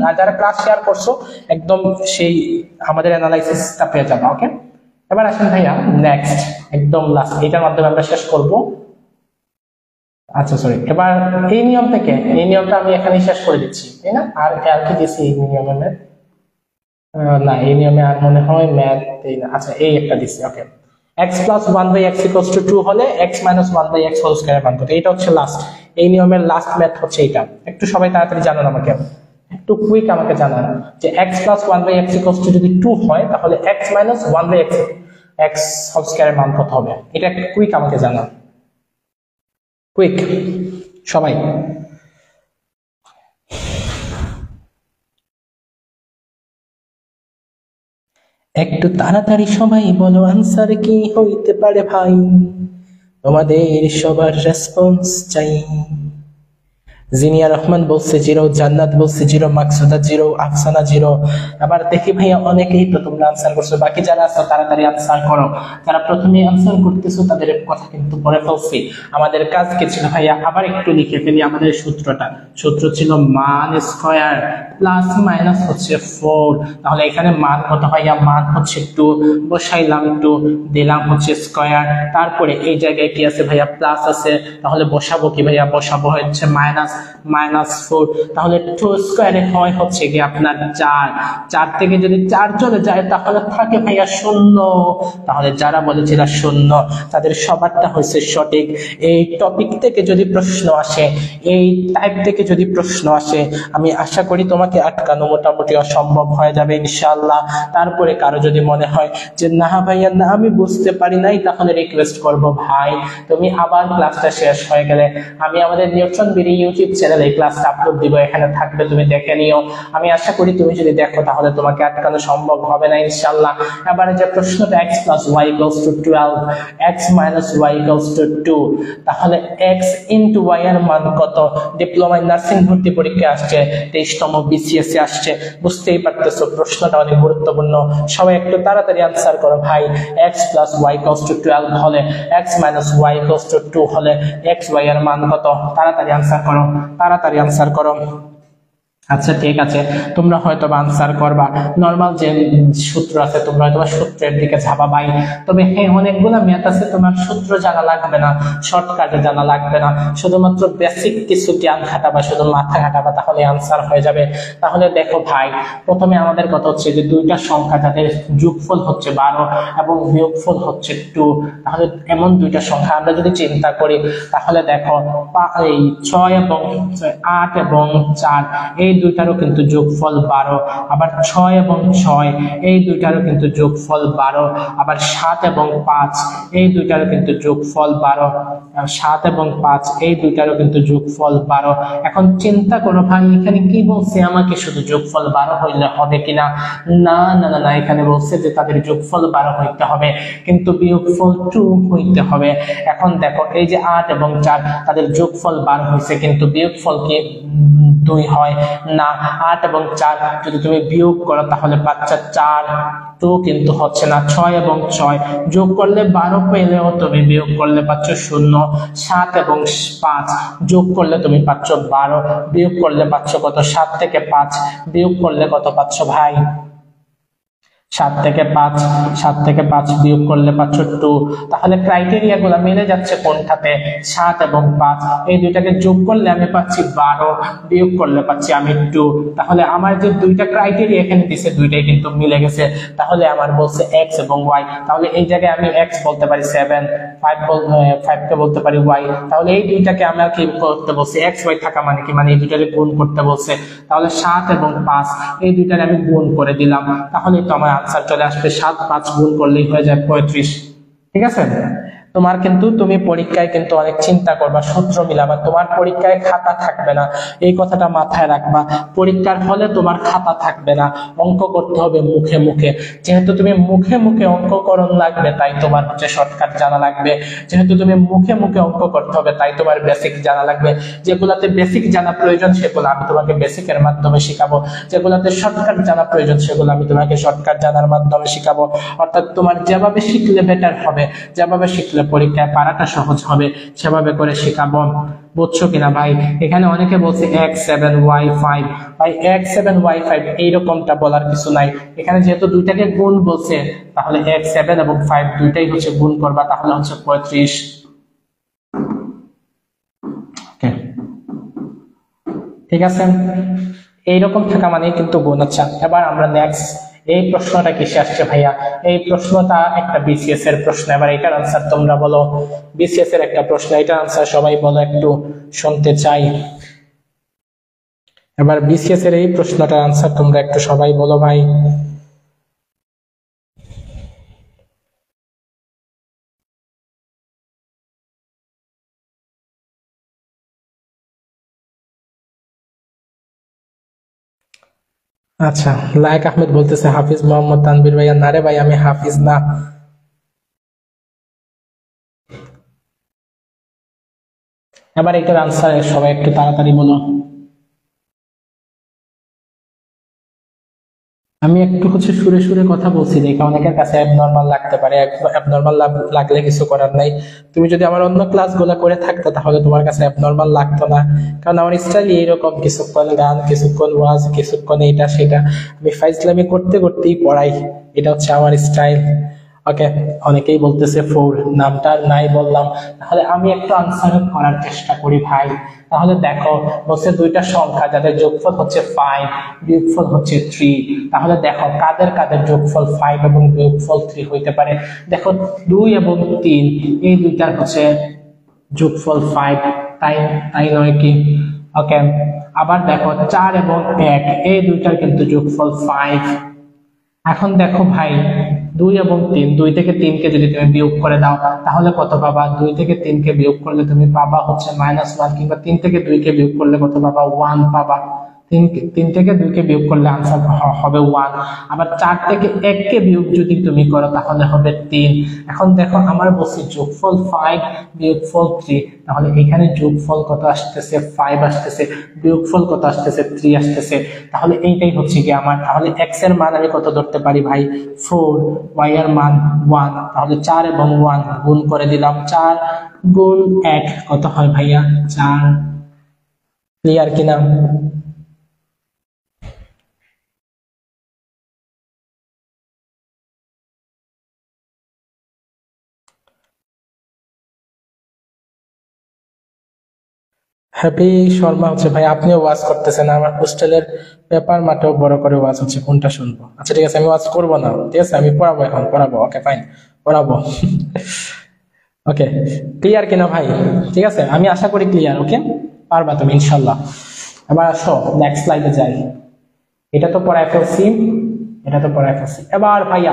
আর যারা ক্লাস শেয়ার করছো একদম সেই আমাদের অ্যানালাইসিসটা পেয়ে যাবা। ওকে, এবার আসেন ভাইয়া নেক্সট, একদম লাস্ট, এটার মাধ্যমে আমরা শেষ করব। আচ্ছা সরি, এবার এই নিয়মটা আমি এখানে শেষ করে দিচ্ছি, তাই না? আর কি দিচ্ছি এই নিয়মে? না, এই নিয়মে আর মনে হয় ম্যাথ দেই না। আচ্ছা, এই একটা দিচ্ছি। ওকে, x plus 1 by x equals to 2 হলে x minus 1 by x whole square এর মান কত? এটা হচ্ছে লাস্ট, এই নিয়মের লাস্ট ম্যাথ হচ্ছে এটা। একটু সবাই তাড়াতাড়ি জানান আমাকে, একটু কুইক আমাকে জানান যে x plus 1 by x equals to যদি 2 হয় তাহলে x minus 1 by x whole square এর মান কত হবে? এটা একটু কুইক আমাকে জানান, কুইক সবাই। একটু তাড়াতাড়ি সবাই বলো আনসার কি হইতে পারে ভাই, তোমাদের সবার রেসপন্স চাই। জিনিয়া রহমান বলছে 0, জান্নাত বলছে 0, মাকসুদা 0, আফসানা 0। আবার দেখি ভাইয়া অনেকেই তো তোমরা আনসার করছো, বাকি যারা আছো তাড়াতাড়ি আনসার করো। যারা প্রথমে আনসার করতেছো তাদের কথা কিন্তু পরে ফেলছি। আমাদের কাজ কি ছিল ভাইয়া? আবার একটু লিখে ফেলি আমাদের সূত্র ছিল মান স্কয়ার প্লাস মাইনাস হচ্ছে 4। তাহলে এখানে মান কত ভাইয়া? মান হচ্ছে 2, বসাইলাম 2, দিলাম হচ্ছে স্কয়ার, তারপরে এই জায়গায় কি আছে ভাইয়া? প্লাস আছে, তাহলে বসাবো কি ভাইয়া? বসাবো হচ্ছে -4। তাহলে 2 স্কয়ারে হয় হচ্ছে কি আপনার 4 থেকে যদি 4 চলে যায় তাহলে থাকে ভাইয়া 0। তাহলে যারা বলেছিল 0 তাদের সবারটা হয়েছে সঠিক। এই টপিক থেকে যদি প্রশ্ন আসে, এই টাইপ থেকে যদি প্রশ্ন আসে, আমি আশা করি তোমাকে আটকানো মোটামুটি অসম্ভব হয়ে যাবে ইনশাআল্লাহ। তারপরে কারো যদি মনে হয় যে না ভাইয়া না আমি বুঝতে পারি নাই, তাহলে রিকোয়েস্ট করব ভাই তুমি আবার ক্লাসটা শেষ হয়ে গেলে আমি আমাদের নিউট্রন বিডি ইউটিউব চ্যানেলে এই ক্লাসটা আপলোড দিব, এখানে থাকবে, তুমি দেখে নিও। আমি আশা করি তুমি যদি দেখো তাহলে তোমাকে আটকানো সম্ভব হবে না ইনশাআল্লাহ। এবারে যে প্রশ্নটা x plus y equals to 12, x minus y equals to 2, তাহলে x into y এর মান কত? ডিপ্লোমা ইন নার্সিং ভর্তি পরীক্ষা আসছে, 23তম BCS আসছে, বুঝতেই পারতেছো প্রশ্নটা অনেক গুরুত্বপূর্ণ। সবাই একটু তাড়াতাড়ি আনসার করো ভাই। x plus y equals to 12 হলে x minus y equals to 2 হলে x y এর মান কত? তাড়াতাড়ি আনসার করো, তাড়াতাড়ি আনসার করো। আচ্ছা ঠিক আছে, তোমরা হয়তো আনসার করবা নর্মাল যে সূত্র আছে, তোমরা হয়তো সূত্রের দিকে যাবা ভাই। তবে হ্যাঁ, অনেকগুলো ম্যাথ আছে তোমার সূত্র জানা লাগবে না, শর্টকাটে জানা লাগবে না, শুধুমাত্র বেসিক কিছু জ্ঞান খাটাবা, শুধু মাথা খাটাবা, তাহলে আনসার হয়ে যাবে। তাহলে দেখো ভাই, প্রথমে আমাদের কথা হচ্ছে যে দুইটা সংখ্যা যাদের যোগফল হচ্ছে 12 এবং বিয়োগফল হচ্ছে 2, তাহলে এমন দুইটা সংখ্যা আমরা যদি চিন্তা করি, তাহলে দেখো এই 6 এবং 8 এবং 4 এই দুইটারও কিন্তু যোগফল 12, আবার 6 এবং 6 এই দুইটারও কিন্তু যোগফল 12, আবার 7 এবং 5 এই দুইটারও কিন্তু যোগফল 12, 7 এবং 5 এই দুইটারও কিন্তু যোগফল 12। এখন চিন্তা করো ভাই, এখানে কি বলছে, আমাকে শুধু যোগফল 12 হইলে হবে কিনা? না না না না, এখানে বলছে যে তাদের যোগফল 12 হইতে হবে, কিন্তু বিয়োগফল 2 হইতে হবে। এখন দেখো এই যে 8 এবং 4 তাদের যোগফল 12 হয়েছে, কিন্তু বিয়োগফল কি 2 হয় না। 8 এবং 4 যদি তুমি বিয়োগ করো তাহলে পাচ্ছ 4, তো কিন্তু হচ্ছে না। 6 এবং 6 যোগ করলে 12 পেলেও তুমি বিয়োগ করলে পাচ্ছ 0। 7 এবং 5 যোগ করলে তুমি পাচ্ছ 12, বিয়োগ করলে পাচ্ছ কত? 7 থেকে 5 বিয়োগ করলে কত পাচ্ছ ভাই? 7 থেকে 5 বিয়োগ করলে পাচ্ছ 2। তাহলে ক্রাইটেরিয়া গুলা মিলে যাচ্ছে কোনটাতে? 7 এবং 5 এই দুইটাকে যোগ করলে আমি পাচ্ছি 12, বিয়োগ করলে পাচ্ছি আমি 2। তাহলে আমার যে দুইটা ক্রাইটেরিয়া এখানে দিছে দুইটাই কিন্তু মিলে গেছে। তাহলে আমার বলছে x এবং y, তাহলে এই জায়গায় আমি x বলতে পারি 7, 5 কে বলতে পারি y। তাহলে এই দুইটাকে আমরা কি করতে বলছি? x y থাকা মানে কি, মানে এই দুইটাকে গুণ করতে বলছে। তাহলে 7 এবং 5 এই দুইটাকে আমি গুণ করে দিলাম, তাহলে তো আমার আনসার চলে আসবে। 7 5 গুণ করলেই হয়ে যায় 35। ঠিক আছে? তোমার কিন্তু তুমি পরীক্ষায় কিন্তু অনেক চিন্তা করবা, সূত্র মিলাবা, তোমার পরীক্ষায় খাতা থাকবে না, এই কথাটা মাথায় রাখবা। পরীক্ষার হলে তোমার খাতা থাকবে না, অঙ্ক করতে হবে মুখে মুখে। যেহেতু তুমি মুখে মুখে অঙ্ককরণ লাগবে, তাই তোমার হচ্ছে শর্টকাট জানা লাগবে। যেহেতু তুমি মুখে মুখে অঙ্ক করতে হবে, তাই তোমার বেসিক জানা লাগবে। যেগুলাতে বেসিক জানা প্রয়োজন সেগুলো আমি তোমাকে বেসিকের মাধ্যমে শিখাবো, যেগুলাতে শর্টকাট জানা প্রয়োজন সেগুলো আমি তোমাকে শর্টকাট জানার মাধ্যমে শিখাবো। অর্থাৎ তোমার যেভাবে শিখলে বেটার হবে, যেভাবে শিখলে পরীক্ষায় পারাটা সহজ হবে, সেভাবে করে শেখাবো। বুঝছো কিনা ভাই? এখানে অনেকে বলছে x7y5, ভাই x7y5 এইরকমটা বলার কিছু নাই। এখানে যেহেতু দুইটাকে গুণ বলছে, তাহলে x7 এবং 5 দুইটাই হচ্ছে গুণ করবা, তাহলে হচ্ছে 35। ঠিক আছে, এইরকম থাকা মানে কিন্তু গুণ। আচ্ছা, এবার আমরা নেক্সট এই প্রশ্নটা কিসে আসছে ভাইয়া? এই প্রশ্নটা একটা বিসিএস এর প্রশ্ন। এবার এটার আনসার তোমরা বলো। বিসিএস এর একটা প্রশ্ন, এটার আনসার সবাই বলো, একটু শুনতে চাই। এবার বিসিএস এর এই প্রশ্নটার আনসার তোমরা একটু সবাই বলো ভাই। আচ্ছা, লায়েক আহমেদ বলতেছে হাফিজ মোহাম্মদ তানভীর ভাইয়া। না রে ভাই, আমি হাফিজ না। এবার এটার আনসার সবাই একটু তাড়াতাড়ি বলো। আমি একটু হচ্ছে সুরে সুরে কথা বলছি দেখে অনেকের কাছে অ্যাবনর্মাল লাগতে পারে। অ্যাবনর্মাল লাগলে কিছু করার নাই। তুমি যদি আমার অন্য ক্লাসগুলো করে থাকতে তাহলে তোমার কাছে অ্যাবনর্মাল লাগতো না, কারণ আমার স্টাইল এইরকম, কিছুক্ষণ গান, কিছুক্ষণ ওয়াজ, কিছুক্ষণ এটা সেটা, আমি ফাইজলামি করতে করতেই পড়াই। এটা হচ্ছে আমার স্টাইল। ওকে, অনেকেই বলতেছে 4, নামটা নাই বললাম। তাহলে আমি একটু আনসার করার চেষ্টা করি ভাই। তাহলে দেখো, বলছে দুইটা সংখ্যা যাদের যোগফল হচ্ছে 5, বিয়োগফল হচ্ছে 3। তাহলে দেখো কাদের কাদের যোগফল 5 এবং বিয়োগফল 3 হইতে পারে। দেখো 2 এবং 3 এই দুইটার হচ্ছে যোগফল 5, তাই তাই নয় কি? ওকে, আবার দেখো 4 এবং 1 এই দুইটার কিন্তু যোগফল 5। এখন দেখো ভাই, 2 এবং 3, 2 থেকে 3 কে যদি তুমি বিয়োগ করে দাও তাহলে কত পাবা? 2 থেকে 3 কে বিয়োগ করলে তুমি পাবা হচ্ছে -1, কিংবা 3 থেকে 2 কে বিয়োগ করলে কত পাবা? 1 পাবা। 3 থেকে 2 কে বিয়োগ করলে আনসার হবে 1। আবার 4 থেকে 1 কে বিয়োগ যদি তুমি করো তাহলে হবে 3। এখন দেখো আমার বলছি যোগফল 5 বিয়োগফল 3, তাহলে এখানে যোগফল কত আসতেছে? 5 আসতেছে, বিয়োগফল কত আসতেছে? 3 আসতেছে। তাহলে এইটাই হচ্ছে কি আমার। তাহলে x এর মান আমি কত ধরতে পারি ভাই? 4, y এর মান 1। তাহলে 4 এবং 1 গুণ করে দিলাম। 4 গুণ 1 কত হয় ভাইয়া? 4। ক্লিয়ার কিনা? হ্যাপি শর্মা হচ্ছে ভাই আপনিও ওয়াজ করতেছেন, আমার হোস্টেলের পেপার মাঠেও বড় করে ওয়াজ হচ্ছে, কোনটা শুনবো? আচ্ছা ঠিক আছে, আমি ওয়াজ করবো না, ঠিক আছে আমি পড়াবো, এখন পড়াবো, ওকে ফাইন, পড়াবো। ওকে, ক্লিয়ার কিনা ভাই? ঠিক আছে, আমি আশা করি ক্লিয়ার। ওকে, পারবা তুমি ইনশাল্লাহ। এবার আসো নেক্সট স্লাইডে যাই। এটা তো পড়ায় ফেলছি, এটা তো পড়ায় ফেলছি। এবার ভাইয়া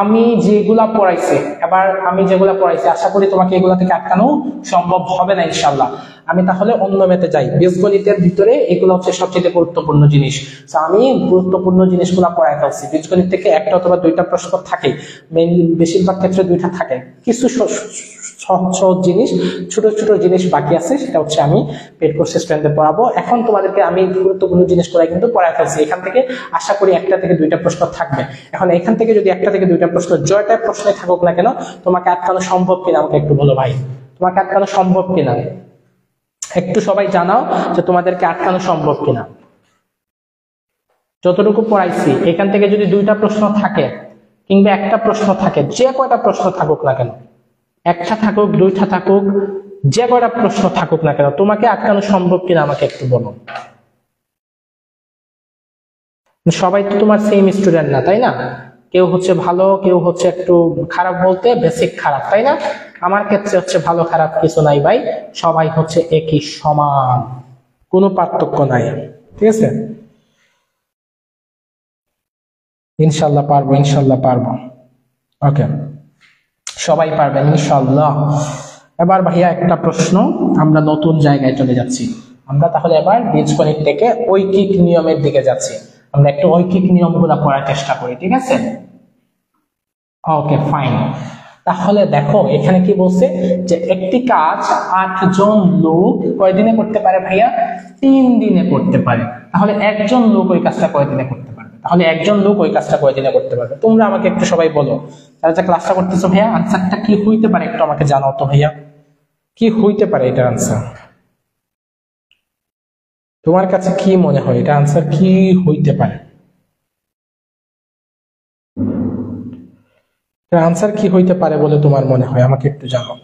আমি যেগুলা পড়াইছি, এবার আমি যেগুলা পড়াইছি আশা করি তোমাকে এগুলা থেকে আটকানো সম্ভব হবে না ইনশাল্লাহ। আমি তাহলে অন্য মেতে যাই। বীজগণিতের ভিতরে এগুলো হচ্ছে সবচেয়ে গুরুত্বপূর্ণ জিনিস। তো আমি গুরুত্বপূর্ণ জিনিসগুলো পড়ায় ফেলছি। বীজগণিত থেকে একটা অথবা দুইটা প্রশ্ন থাকে, মেইনলি বেশিরভাগ ক্ষেত্রে দুইটা থাকে। কিছু সহজ সহজ জিনিস, ছোট ছোট জিনিস বাকি আছে, সেটা হচ্ছে আমি পেড কোর্সে স্টুডেন্টদের পড়াবো। এখন তোমাদেরকে আমি গুরুত্বপূর্ণ জিনিসগুলো কিন্তু পড়ায় ফেলছি। এখান থেকে আশা করি একটা থেকে দুইটা প্রশ্ন থাকবে। এখন এখান থেকে যদি একটা থেকে দুইটা প্রশ্ন, জয়টায় প্রশ্নে থাকুক না কেন, তোমাকে আটকানো সম্ভব কিনা আমাকে একটু বলো ভাই, তোমাকে আটকানো সম্ভব কিনা? একটু সবাই জানাও যে তোমাদেরকে আটকানো সম্ভব কিনা। যতটুকু পড়াইছি এখান থেকে যদি দুইটা প্রশ্ন থাকে কিংবা একটা প্রশ্ন থাকে, যে কয়টা প্রশ্ন থাকুক না কেন, একটা থাকুক দুইটা থাকুক, যে কয়টা প্রশ্ন থাকুক না কেন, তোমাকে আটকানো সম্ভব কিনা আমাকে একটু বলো। সবাই তো তোমার সেম স্টুডেন্ট না, তাই না? কেউ হচ্ছে ভালো, কেউ হচ্ছে একটু খারাপ, বলতে বেসিক খারাপ, তাই না? আমার ক্ষেত্রে হচ্ছে ভালো খারাপ কিছু নাই ভাই, সবাই হচ্ছে একই সমান, কোনো পার্থক্য নাই। ঠিক আছে, ইনশাল্লাহ পারবো, ইনশাল্লাহ পারবো। ওকে, সবাই পারবেন ইনশাল্লাহ। এবার ভাইয়া একটা প্রশ্ন, আমরা নতুন জায়গায় চলে যাচ্ছি। আমরা তাহলে এবার বীজগণিত থেকে ঐকিক নিয়মের দিকে যাচ্ছি। আমরা একটু ঐকিক নিয়মগুলো পড়ার চেষ্টা করি, ঠিক আছে? Okay fine. তাহলে দেখো এখানে কি বলছে, যে একটি কাজ 8 জন লোক কয়দিনে করতে পারে ভাইয়া? 3 দিনে করতে পারে। তাহলে একজন লোক ওই কাজটা কয়দিনে করতে পারবে? তাহলে একজন লোক ওই কাজটা কয়দিনে করতে পারবে? তোমরা আমাকে একটু সবাই বলো, তারা যে ক্লাসটা করতেছো ভাইয়া, আনসারটা কি হইতে পারে একটু আমাকে জানাও তো ভাইয়া, কি হইতে পারে এটার আনসার? তোমার কাছে কি মনে হয় এটা আনসার কি হইতে পারে? এটার আনসার কি হইতে পারে বলে তোমার মনে হয়, আমাকে একটু জানাও।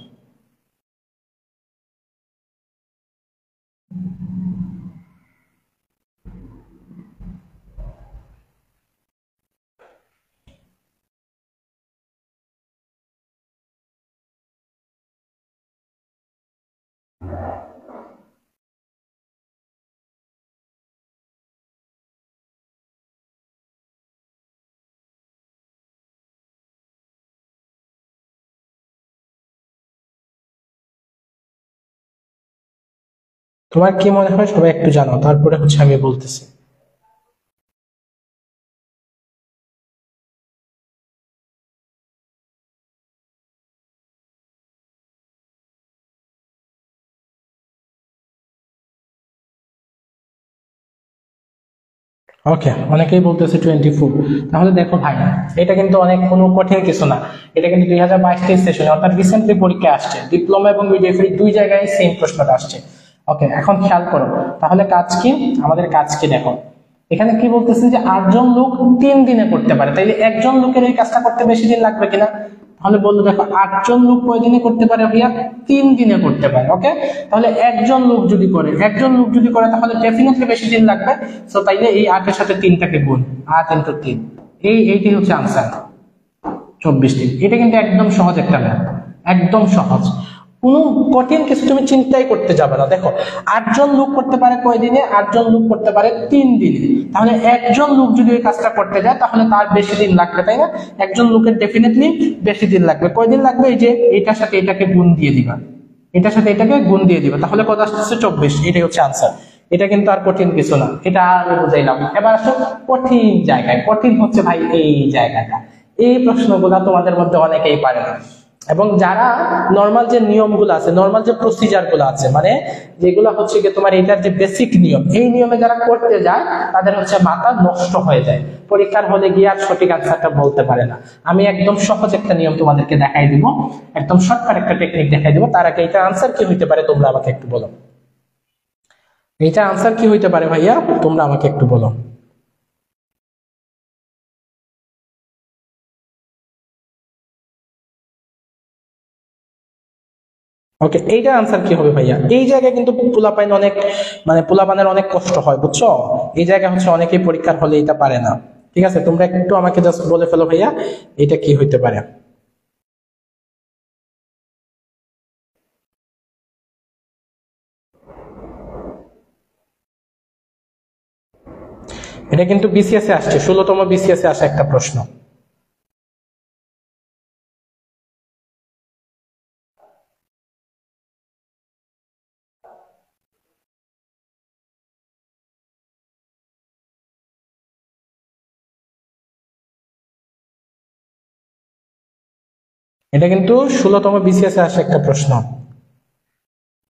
তোমার কি মনে হয় সবাই একটু জানাও, তারপরে হচ্ছে আমি বলতেছি। ওকে, অনেকেই বলতেছে 24। তাহলে দেখো ভাই, এটা কিন্তু অনেক কোনো কঠিন কিছু না। এটা কিন্তু 2022 সেশনে অর্থাৎ রিসেন্টলি পরীক্ষা আসছে, ডিপ্লোমা এবং মিডওয়াইফারি দুই জায়গায় সেম প্রশ্নটা আসছে। ওকে, এখন খেয়াল করো তাহলে কাজ কি, আমাদের কাজ কি দেখো। এখানে কি বলতেছে যে 8 জন লোক 3 দিনে করতে পারে, তাইলে একজন লোকের এই কাজটা করতে বেশি দিন লাগবে কিনা? তাহলে বললো দেখো 8 জন লোক কয়দিনে করতে পারে ভাইয়া? 3 দিনে করতে পারে। ওকে, তাহলে একজন লোক যদি করে, একজন লোক যদি করে তাহলে ডেফিনেটলি বেশি দিন লাগবে। সো তাইলে এই 8-এর সাথে 3টাকে গুণ, 8 × 3, এইটাই হচ্ছে আনসার, 24 দিন। এটা কিন্তু একদম সহজ একটা ম্যাথ, একদম সহজ, কোনো কঠিন কিছু তুমি চিন্তাই করতে যাবে না। দেখো 8 জন লোক করতে পারে কয়দিনে? 8 জন লোক করতে পারে 3 দিনে। তাহলে একজন লোক যদি ওই কাজটা করতে যায় তাহলে তার বেশি দিন লাগবে, তাই না? একজন লোকের ডেফিনেটলি বেশি দিন লাগবে। কয়দিন লাগবে? এই যে এটার সাথে এটাকে গুণ দিয়ে দিবা, এটার সাথে এটাকে গুণ দিয়ে দিবা, তাহলে কত আসতেছে? 24। এটাই হচ্ছে আনসার। এটা কিন্তু আর কঠিন কিছু না, এটা আমি বুঝাইলাম। এবার আসো কঠিন জায়গায়। কঠিন হচ্ছে ভাই এই জায়গাটা, এই প্রশ্নগুলা তোমাদের মধ্যে অনেকেই পারে না। এবং যারা নর্মাল যে নিয়মগুলো আছে, নর্মাল যে প্রসিজার গুলো আছে, মানে যেগুলো হচ্ছে কি তোমার এটার যে বেসিক নিয়ম, এই নিয়মে যারা করতে যায় তাদের হচ্ছে মাথা নষ্ট হয়ে যায়, পরীক্ষার হলে গিয়ে আর সঠিক আনসারটা বলতে পারে না। আমি একদম সহজ একটা নিয়ম তোমাদেরকে দেখাই দিব, একদম শর্টকাট একটা টেকনিক দেখাই দিব। তার আগে এটা আনসার কি হইতে পারে তোমরা আমাকে একটু বলো, এইটা আনসার কি হইতে পারে ভাইয়া, তোমরা আমাকে একটু বলো। ওকে, এইটার আনসার কি হবে ভাইয়া? এই জায়গায় কিন্তু পোলাপাইন অনেক মানে পোলাপানের অনেক কষ্ট হয়, বুঝছো? এই জায়গায় হচ্ছে অনেকেই পরীক্ষার হলে এটা পারে না। ঠিক আছে, তোমরা একটু আমাকে জাস্ট বলে ফেলো ভাইয়া এটা কি হইতে পারে। এটা কিন্তু বিসিএস এ আসছে, 16তম বিসিএস এ আসা একটা প্রশ্ন। এটা কিন্তু 16তম বিসিএস এ আসা একটা প্রশ্ন।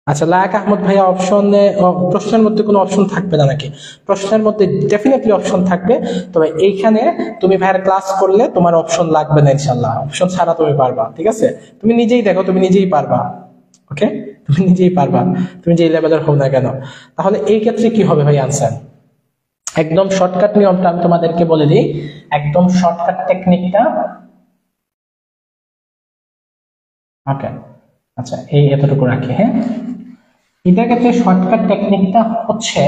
আচ্ছা, লায়ক আহমদ ভাইয়া অপশনে, প্রশ্নের মধ্যে কোনো অপশন থাকবে না নাকি? প্রশ্নের মধ্যে ডেফিনেটলি অপশন থাকবে, তবে এইখানে তুমি ভাইয়ার ক্লাস করলে তোমার অপশন লাগবে না ইনশাল্লাহ, অপশন ছাড়া তুমি পারবা। ঠিক আছে, তুমি নিজেই দেখো, তুমি নিজেই পারবা। ওকে, তুমি নিজেই পারবা, তুমি যে লেভেলের হও না কেন। তাহলে এই ক্ষেত্রে কি হবে ভাই আনসার? একদম শর্টকাট নিয়মটা আমি তোমাদেরকে বলে দিই, একদম শর্টকাট টেকনিকটা। ওকে, আচ্ছা এই এতটুকু রাখি। হ্যাঁ, এটার ক্ষেত্রে শর্টকাট টেকনিকটা হচ্ছে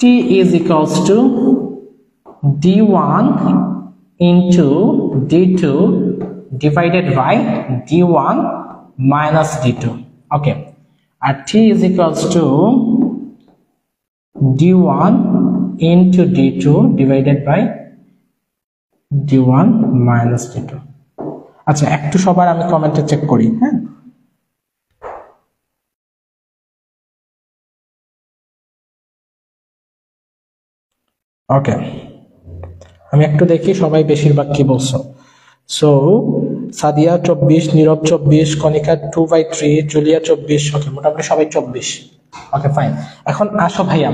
t is equals to d1 into d2 divided by d1 minus d2. Okay, R t is equals to d1 into d2 divided by d1 minus d2. আচ্ছা, একটু সবার আমি কমেন্টে চেক করি। হ্যাঁ, ওকে, আমি একটু দেখি সবাই বেশিরভাগ কি বলছো। সো সাদিয়া 24, নীরব 24, কনিকা 2/3, জুলিয়া 24। ওকে, মোটামুটি সবাই 24। Okay fine. এখন আসো ভাইয়া,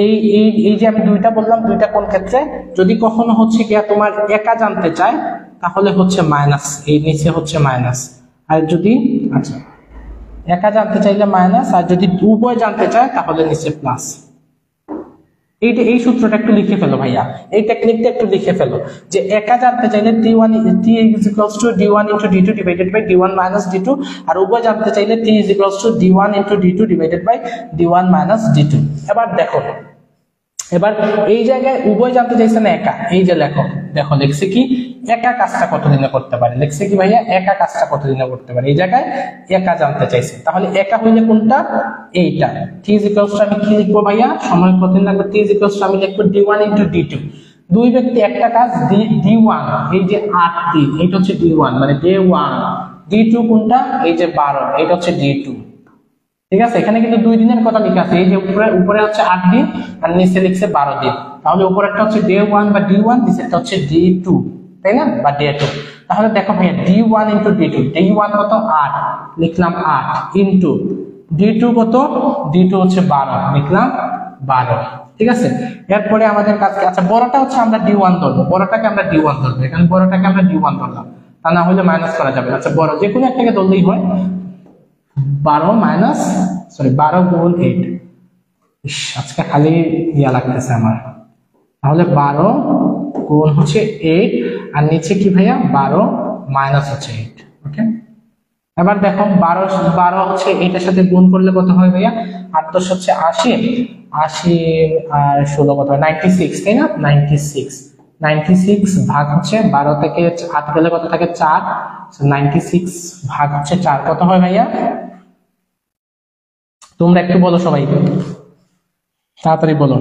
এই এই এই যে আমি দুইটা বললাম, দুইটা কোন ক্ষেত্রে? যদি কখনো হচ্ছে গিয়া তোমার একা জানতে চায় তাহলে হচ্ছে মাইনাস, এই নিচে হচ্ছে মাইনাস। আর যদি আচ্ছা একা জানতে চাইলে মাইনাস, আর যদি উভয় জানতে চায় তাহলে নিচে প্লাস। এই সূত্রটা একটু লিখে ফেলো ভাইয়া, এই টেকনিকটা একটু লিখে ফেলো, যে একা জানতে চাইলে t is equals to d1 into d2 divided by d1 minus d2, আর উভয় জানতে চাইলে t is equals to d1 into d2 divided by d1 minus d2। এবার দেখো, এবার এই জায়গায় উভয় জানতে চাইছে না একা, এই যে লেখো, দেখো লিখছে কি একা কাজটা কতদিনে করতে পারে, লিখছে কি ভাইয়া একা কাজটা কতদিনে করতে পারে, এই জায়গায় একা জানতে চাইছে। তাহলে একা হইলে কোনটা? এইটা। t is equals to আমি কি লিখবো ভাইয়া, সময় কতদিন লাগবে? t is equals to আমি লিখবো d1 into d2। দুই ব্যক্তি একটা কাজ, d1 এই যে 8 দিন, এইটা হচ্ছে d1 মানে day 1, d2 কোনটা? এই যে 12, এইটা হচ্ছে d2। ঠিক আছে, এখানে কিন্তু 2 দিনের কথা লেখা আছে, এই যে উপরে হচ্ছে 8 দিন আর নিচে লিখছে 12 দিন। তাহলে উপরেরটা হচ্ছে ডে 1 বা d1, নিচেরটা হচ্ছে d2, তাই না, বা day 2। তাহলে দেখো ভাইয়া d1 into d2, d1 কত 8, লিখলাম 8, ইনটু d2 কত, d2 হচ্ছে 12, লিখলাম 12। ঠিক আছে, এরপরে আমাদের কাছে আচ্ছা বড়টা হচ্ছে আমরা d1 ধরবো, বড়টাকে আমরা d1 ধরবো, এখানে বড়টাকে আমরা d1 ধরলাম, তা না হলে মাইনাস করা যাবে। আচ্ছা বড় যে কোনো একটাকে ধরলেই হয়। 12 গুণ 8, আজকে খালি ইয়া লাগতেছে আমার। তাহলে 12 গুণ হচ্ছে 8, আর নিচে কি ভাইয়া 12 মাইনাস হচ্ছে 8। ওকে, এবার দেখো 12 হচ্ছে এটার সাথে গুণ করলে কত হয় ভাইয়া? 8 10 হচ্ছে 80, 80 আর 16 কত হয়? 96, তাই না? 96 ভাগ হচ্ছে 12 থেকে 8 গেলে কত থাকে? 4। 96 ভাগ হচ্ছে 4 কত হয় ভাইয়া? তোমরা একটু বলো, সবাই তাড়াতাড়ি বলো।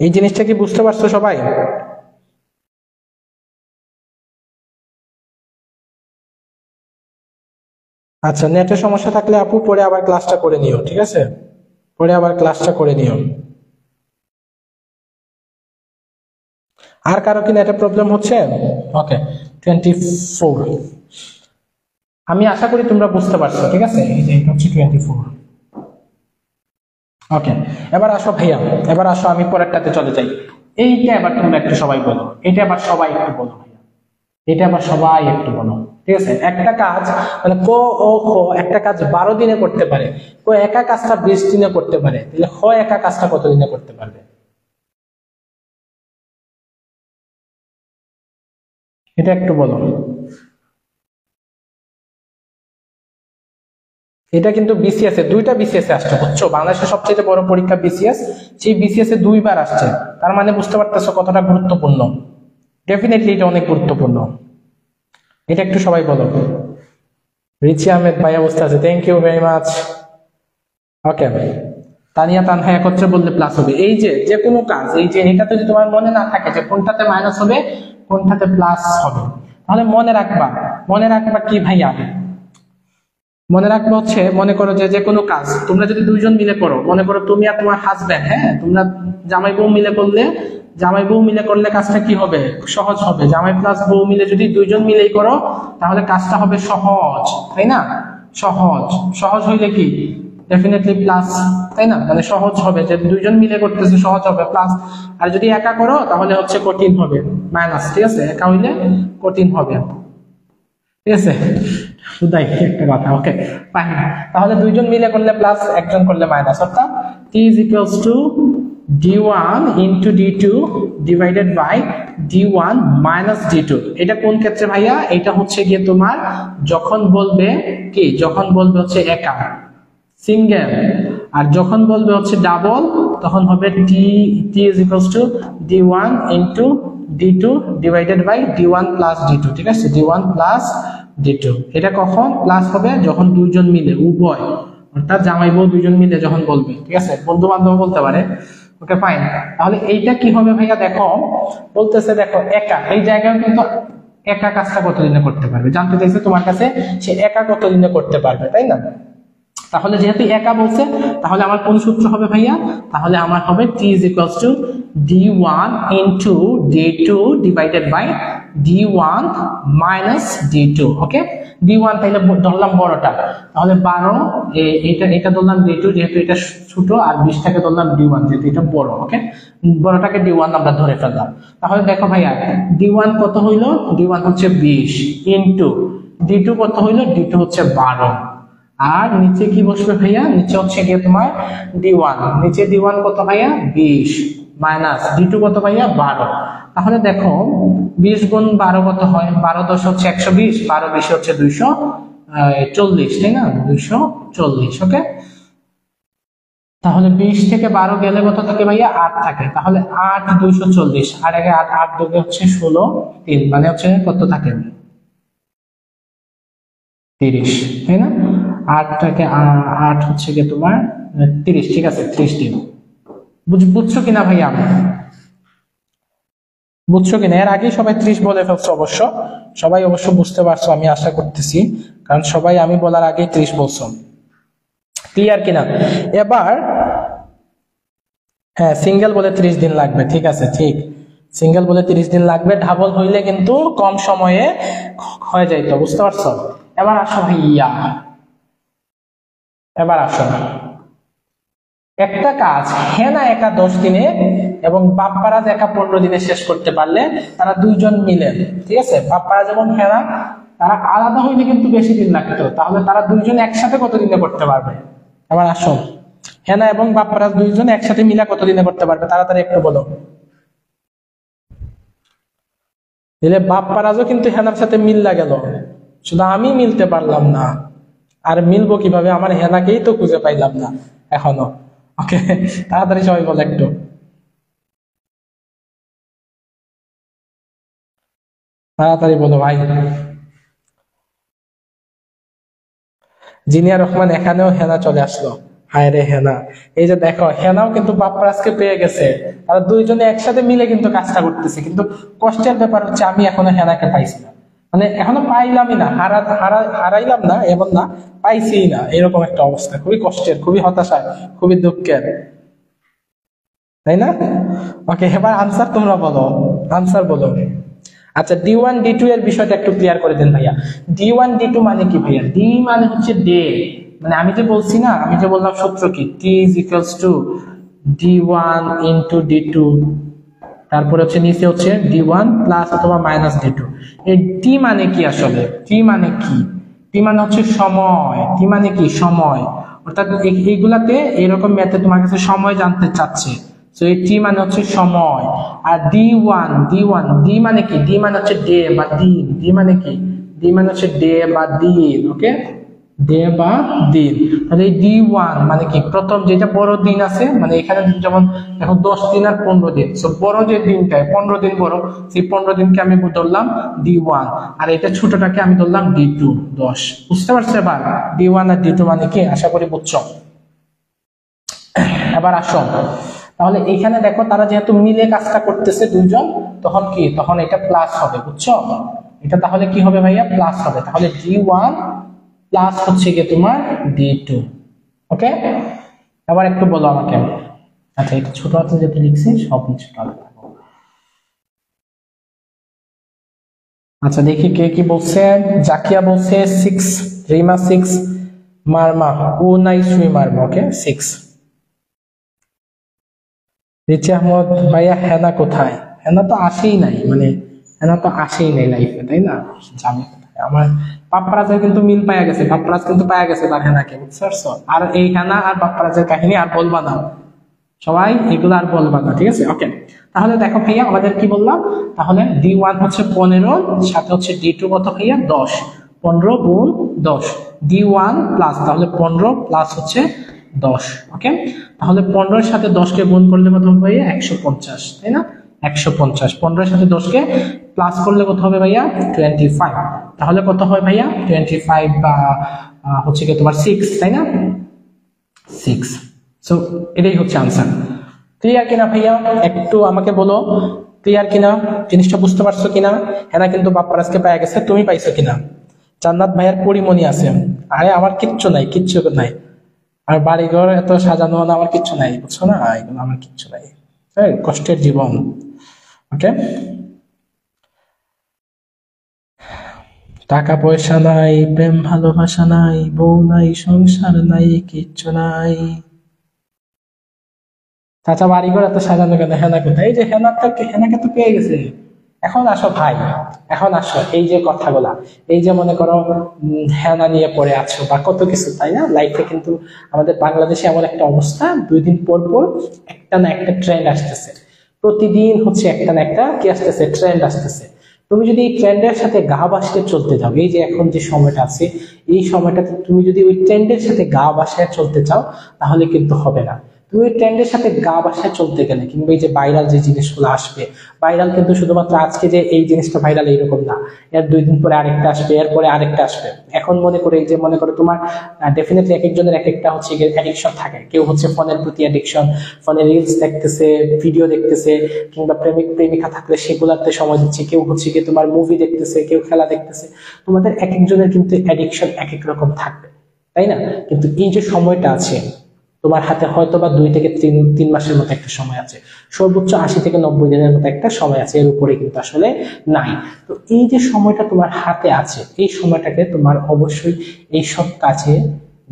এই জিনিসটা কি বুঝতে পারছো সবাই? আচ্ছা, নেটের সমস্যা থাকলে আপু পরে আবার ক্লাসটা করে নিও, ঠিক আছে? পরে আবার ক্লাসটা করে নিও। আর কারো কি নেটের প্রবলেম হচ্ছে? ওকে, 24। আমি আশা করি তোমরা বুঝতে পারছো, ঠিক আছে? এই যে এটা হচ্ছে 24। ওকে, এবার আসো ভাইয়া, এবার আসো আমি পরেরটাতে চলে যাই। এইটা এবার তোমরা একটু সবাই বলো, এটা আবার সবাই একটু বলো ভাইয়া, এটা আবার সবাই একটু বলো। ঠিক আছে, একটা কাজ মানে ক ও খ একটা কাজ 12 দিনে করতে পারে, ক একা কাজটা 20 দিনে করতে পারে, তাহলে খ একা কাজটা কত দিনে করতে পারবে? এটা একটু বলো। এটা কিন্তু বিসিএস এ দুইটা বিসিএস এ আসছে, বুঝছো? বাংলাদেশের সবচেয়ে বড় পরীক্ষা বিসিএস, সেই বিসিএস এ দুইবার আসছে। তার মানে বুঝতে পারতেছো কতটা গুরুত্বপূর্ণ। ডেফিনেটলি এটা অনেক গুরুত্বপূর্ণ। এটা একটু সবাই বলো। রিচি আহমেদ ভাইয়া বুঝতে আছে, থ্যাংক ইউ ভেরি মাচ। ওকে, তানিয়া তানহা একত্রে বললে প্লাস হবে। এই যে যে কোনো কাজ, এই যে এটা যদি তোমার মনে না থাকে যে কোনটাতে মাইনাস হবে কোনটাতে প্লাস হবে, তাহলে মনে রাখবা কি ভাইয়া, মনে রাখবো হচ্ছে, মনে করো যে যে কোনো কাজ তোমরা যদি দুইজন মিলে করো, মনে করো তুমি আর তোমার হাজবেন্ড, হ্যাঁ, তোমরা জামাই বউ মিলে করলে কাজটা কি হবে? সহজ হবে। জামাই প্লাস বউ মিলে যদি দুইজন মিলেই করো তাহলে কাজটা হবে সহজ, তাই না? সহজ হইলে কি ডেফিনেটলি প্লাস, তাই না? মানে সহজ হবে, যে দুইজন মিলে করতেছে সহজ হবে প্লাস। আর যদি একা করো তাহলে হচ্ছে কঠিন হবে, মাইনাস। ঠিক আছে, একা হইলে কঠিন হবে। ঠিক আছে, শুধাই একটা কথা। ওকে ফাইন, তাহলে দুইজন মিলে করলে প্লাস, একজন করলে মাইনাস, অর্থাৎ t is equals to d1 into d2 divided by d1 minus d2। এটা কোন ক্ষেত্রে ভাইয়া? এটা হচ্ছে গিয়ে তোমার যখন বলবে কি, যখন বলবে হচ্ছে একা সিঙ্গেল, আর যখন বলবে হচ্ছে ডাবল তখন হবে t is equals to d1 into d2 divided by d1 plus d2। ঠিক আছে, d1 plus d2। এটা কখন প্লাস হবে? যখন দুইজন মিলে, উভয়, অর্থাৎ জামাই বউ দুইজন মিলে যখন বলবে। ঠিক আছে, বন্ধু বান্ধব বলতে পারে। ওকে ফাইন, তাহলে এইটা কি হবে ভাইয়া? দেখো বলতেছে, দেখো একা, এই জায়গায় কিন্তু একা কাজটা কতদিনে করতে পারবে জানতে চাইছে তোমার কাছে, সে একা কতদিনে করতে পারবে, তাই না? তাহলে যেহেতু একা বলছে, তাহলে আমার কোন সূত্র হবে ভাইয়া? তাহলে আমার হবে t is equals to d1 into d2 divided by d1 minus d2। Okay, d1 তাইলে ধরলাম বড়টা, তাহলে 12, এটা ধরলাম d2 যেহেতু এটা ছোট, আর 20 টাকে ধরলাম d1 যেহেতু এটা বড়। ওকে, বড়টাকে d1 আমরা ধরে ফেললাম। তাহলে দেখো ভাইয়া d1 কত হইলো? d1 হচ্ছে 20 ইন্টু d2 কত হইলো? d2 হচ্ছে 12। আর নিচে কি বসবে ভাইয়া? নিচে হচ্ছে গিয়ে তোমার d1, নিচে d1 কত ভাইয়া? 20 মাইনাস d2 কত ভাইয়া? 12। তাহলে দেখো 20 গুণ 12 কত হয়? 12 10 হচ্ছে 120, 12 20 হচ্ছে 240, তাই না? 240। ওকে, তাহলে 20 থেকে 12 গেলে কত থাকে ভাইয়া? 8 থাকে। তাহলে 8 240, আর আগে 8 8 দুগে হচ্ছে 16, 3 মানে হচ্ছে কত থাকে? 30, তাই না? 8 হচ্ছে গিয়ে তোমার 30। ঠিক আছে, 30 দিন। বুঝছো কিনা ভাইয়া? বুঝছো কিনা? এর আগেই সবাই 30 বলে ফেলছো, সবাই অবশ্য বুঝতে পারছো আমি আশা করতেছি, কারণ সবাই আমি বলার আগেই 30 বলছো। ক্লিয়ার কিনা? এবার হ্যাঁ, সিঙ্গেল বলে 30 দিন লাগবে। ঠিক আছে, ঠিক, সিঙ্গেল বলে 30 দিন লাগবে। ডাবল হইলে কিন্তু কম সময়ে হয়ে যাইতো, বুঝতে পারছো? এবার আসো ভাইয়া, একটা কাজ হেনা একা 10 দিনে এবং বাপ্পারাজ একা 15 দিনে শেষ করতে পারলে তারা দুইজন মিলে, ঠিক আছে, বাপ্পারাজ এবং হেনা তারা আলাদা হইলে কিন্তু বেশি দিন লাগতো, তাহলে তারা দুইজন একসাথে কত দিনে করতে পারবে? এবার আসো, হেনা এবং বাপ্পারাজ দুইজন একসাথে মিলে কত দিনে করতে পারবে? তাড়াতাড়ি একটু বলো। দিলে বাপ্পারাজও কিন্তু হেনার সাথে মিল্লা গেল, শুধু আমি মিলতে পারলাম না। আর মিলবো কিভাবে? আমার হেনাকেই তো খুঁজে পাইলাম না এখনো। ওকে, তাড়াতাড়ি সবাই বলো একটু, তাড়াতাড়ি বলো ভাই। জিনিয়া রহমান, এখানেও হেনা চলে আসলো। হায় রে হেনা, এই যে দেখো হেনাও কিন্তু বাপ্পারাজকে পেয়ে গেছে, তারা দুইজনে একসাথে মিলে কিন্তু কাজটা করতেছে। কিন্তু কষ্টের ব্যাপার হচ্ছে আমি এখনো হেনাকে পাইছি না, মানে এখনো পাইলামই না, হারাইলাম না এমন না, পাইছি না, এরকম একটা অবস্থা। খুবই কষ্টের, খুবই হতাশার, খুবই দুঃখের, তাই না? ওকে, এবার আনসার তোমরা বলো, আনসার বলো। আচ্ছা, d1 d2 এর বিষয়টা একটু ক্লিয়ার করে দেন ভাইয়া। d1 d2 মানে কি ভাইয়া? d মানে হচ্ছে ডে, মানে আমি যে বলছি না, আমি যে বললাম সূত্র কি, t is equals to d1 into d2, তারপরে হচ্ছে নিচে হচ্ছে d1 প্লাস অথবা মাইনাস d2। এই t মানে কি আসলে? t মানে কি? t মানে হচ্ছে সময়। t মানে কি? সময়। অর্থাৎ এইগুলাতে এরকম ম্যাথে তোমার কাছে সময় জানতে চাচ্ছে, সো এই টি মানে হচ্ছে সময়, আর D1 ডি মানে কি, ডি মানে হচ্ছে ডে বা দিন, ডি মানে কি, ডি মানে হচ্ছে ডে বা দিন, ওকে, ডে বা দিন। তাহলে এই D1 মানে কি, প্রথম যেটা বড় দিন আছে, মানে এখানে যেমন দেখো 10 দিন আর 15 দিন, সো বড় যে দিনটা 15 দিন বড়, সেই 15 দিনকে আমি ধরলাম D1, আর এটা ছোটটাকে আমি ধরলাম D2, 10। বুঝতে পারছো এবার D1 আর D2 মানে কি, আশা করি বুঝছো। এবার আসো, তাহলে এখানে দেখো তারা যেহেতু মিলে কাজটা করতেছে দুইজন, তখন কি, তখন এটা প্লাস হবে, বুঝছো, এটা তাহলে কি হবে ভাইয়া, প্লাস হবে। তাহলে D1 প্লাস হচ্ছে গিয়ে তোমার D2, ওকে। এবার একটু বলো আমাকে, আচ্ছা এটা ছোট হাতে যেটা লিখছি সব ছোট হাতে। আচ্ছা দেখি কে কি বলছে। জাকিয়া বলছে 6, রিমা 6, মারমা ও নাই সুই মারমা, ওকে 6। রিচি আহমদ ভাইয়া হেনা কোথায়, হেনা তো আসেই নাই, মানে হেনা তো আসেই নাই লাইফে, তাই না, জানি কোথায়। আমার পাপ্পারাজের কিন্তু মিল পাওয়া গেছে, পাপ্পারাজ কিন্তু পাওয়া গেছে তার হেনাকে, বুঝতে পারছো। আর এই হেনা আর পাপ্পারাজের কাহিনী আর বলবা না সবাই, এগুলো আর বলবা না, ঠিক আছে, ওকে। তাহলে দেখো ভাইয়া আমাদের কি বললাম, তাহলে D1 হচ্ছে 15, সাথে হচ্ছে D2 কত ভাইয়া 10, 15 গুণ 10, D1 প্লাস, তাহলে 15 প্লাস হচ্ছে 10, ওকে। তাহলে 15 এর সাথে 10 কে গুণ করলে কত হবে ভাইয়া, 150, তাই না, 150। 15 এর সাথে 10 কে প্লাস করলে কত হবে ভাইয়া, 25। তাহলে কত হয় ভাইয়া, 25 বা হচ্ছে কি তোমার 6, তাই না, 6। সো এটাই হচ্ছে আনসার। ক্লিয়ার কিনা ভাইয়া, একটু আমাকে বলো ক্লিয়ার কিনা, জিনিসটা বুঝতে পারছো কিনা। হ্যাঁ কিন্তু বাপ্পারাজকে পাওয়া গেছে, তুমি পাইছো কিনা। জান্নাত ভাইয়ার পরিমণি আছে, আরে আমার কিচ্ছু নাই, কিচ্ছু নাই, আর বাড়িঘর এত সাজানো না, আমার কিচ্ছু নাই, বুঝছো না, এগুলো আমার কিচ্ছু নাই, কষ্টের জীবন, ওকে। টাকা পয়সা নাই, প্রেম ভালোবাসা নাই, বউ নাই, সংসার নাই, কিচ্ছু নাই। চাচা বাড়ি ঘর এত সাজানো কেন, হেনা কোথায়, এই যে হেনাকে তো পেয়ে গেছে। এখন আসো ভাই, এখন আসো, এই যে কথাগুলা, এই যে মনে করো হেনা নিয়ে পড়ে আছো বা কত কিছু, তাই না, লাইফে কিন্তু আমাদের বাংলাদেশে এমন একটা অবস্থা, 2 দিন পর পর একটা না একটা ট্রেন্ড আসতেছে, প্রতিদিন হচ্ছে একটা না একটা কি আসতেছে, ট্রেন্ড আসতেছে। তুমি যদি এই ট্রেন্ডের সাথে গা ভাসিয়ে চলতে যাও, এই যে এখন যে সময়টা আছে, এই সময়টাতে তুমি যদি ওই ট্রেন্ডের সাথে গা ভাসিয়ে চলতে চাও, তাহলে কিন্তু হবে না। তুমি ওই ট্রেন্ডের সাথে গা ভাসিয়ে চলতে গেলে, কিংবা এই যে ভাইরাল যে জিনিসগুলো আসবে, ভাইরাল কিন্তু শুধুমাত্র আজকে যে এই জিনিসটা ভাইরাল এইরকম না, এর 2 দিন পরে আরেকটা আসবে, এরপরে আরেকটা আসবে। এখন মনে করে, এই যে মনে করো তোমার ডেফিনেটলি এক একজনের এক একটা হচ্ছে অ্যাডিকশন থাকে, কেউ হচ্ছে ফোনের প্রতি অ্যাডিকশন, ফোনে রিলস দেখতেছে, ভিডিও দেখতেছে, কিংবা প্রেমিক প্রেমিকা থাকলে সেগুলাতে সময় দিচ্ছে, কেউ হচ্ছে কি তোমার মুভি দেখতেছে, কেউ খেলা দেখতেছে। তোমাদের এক একজনের কিন্তু অ্যাডিকশন এক এক রকম থাকবে, তাই না। কিন্তু এই যে সময়টা আছে তোমার হাতে, হয়তো বা 2 থেকে 3 মাসের মতো একটা সময় আছে, সর্বোচ্চ 80 থেকে 90 দিনের মতো একটা সময় আছে, এর উপরে কিন্তু আসলে নাই। তো এই যে সময়টা তোমার হাতে আছে, এই সময়টাকে তোমার অবশ্যই এই সব কাজে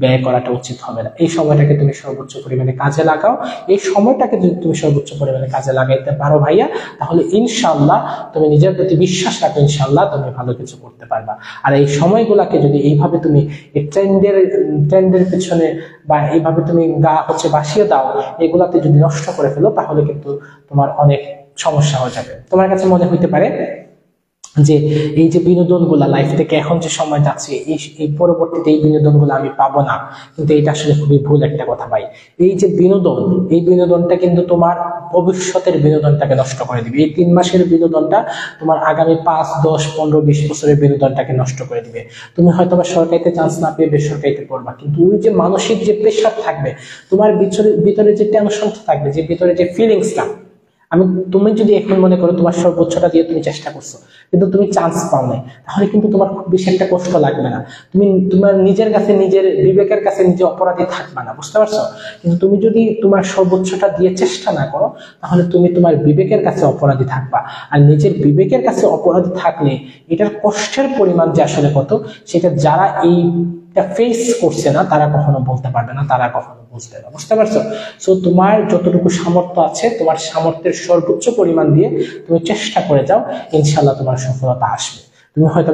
ব্যয় করাটা উচিত হবে না। এই সময়টাকে তুমি সর্বোচ্চ পরিমাণে কাজে লাগাও। এই সময়টাকে যদি তুমি সর্বোচ্চ পরিমাণে কাজে লাগাইতে পারো ভাইয়া, তাহলে ইনশাআল্লাহ তুমি নিজের প্রতি বিশ্বাস রাখো, ইনশাআল্লাহ তুমি ভালো কিছু করতে পারবা। আর এই সময়গুলাকে যদি এইভাবে তুমি এই ট্রেন্ডের পিছনে বা এইভাবে তুমি গা হচ্ছে বাসিয়ে দাও, এগুলাতে যদি নষ্ট করে ফেলো, তাহলে কিন্তু তোমার অনেক সমস্যা হয়ে যাবে। তোমার কাছে মনে হইতে পারে যে এই যে বিনোদনগুলা লাইফ থেকে এখন যে সময় যাচ্ছে, এই পরবর্তীতে এই বিনোদনগুলো আমি পাবো না, কিন্তু এটা আসলে খুবই ভুল একটা কথা ভাই। এই যে বিনোদন, এই বিনোদনটা কিন্তু তোমার ভবিষ্যতের বিনোদনটাকে নষ্ট করে দিবে। এই 3 মাসের বিনোদনটা তোমার আগামী 5, 10, 15, 20 বছরের বিনোদনটাকে নষ্ট করে দিবে। তুমি হয়তো বা সরকারিতে চান্স না পেয়ে বেসরকারিতে পড়বা, কিন্তু ওই যে মানসিক যে প্রেশার থাকবে, তোমার ভিতরে যে টেনশন থাকবে, যে ভিতরে যে ফিলিংসটা, তুমি যদি এখন মনে করো তোমার সর্বোচ্চটা দিয়ে তুমি চেষ্টা করছো, কিন্তু তুমি চান্স পাও নাই, তাহলে কিন্তু তোমার খুব বেশি একটা কষ্ট লাগবে না। তুমি তোমার নিজের কাছে, নিজের বিবেকের কাছে নিজে অপরাধী থাকবে না, বুঝতে পারছো। কিন্তু তুমি যদি তোমার সর্বোচ্চটা দিয়ে চেষ্টা না করো, তাহলে তুমি তোমার বিবেকের কাছে অপরাধী থাকবা। আর নিজের বিবেকের কাছে অপরাধী থাকলে এটার কষ্টের পরিমাণ যে আসলে কত, সেটা যারা এইটা ফেস করছে না, তারা কখনো বলতে পারবে না, তারা কখনো বুঝবে না, বুঝতে পারছো। সো তোমার যতটুকু সামর্থ্য আছে, তোমার সামর্থ্যের সর্বোচ্চ পরিমাণ দিয়ে তুমি চেষ্টা করে যাও, ইনশাল্লাহ তোমার সফলতা আসবে। তুমি হয়তো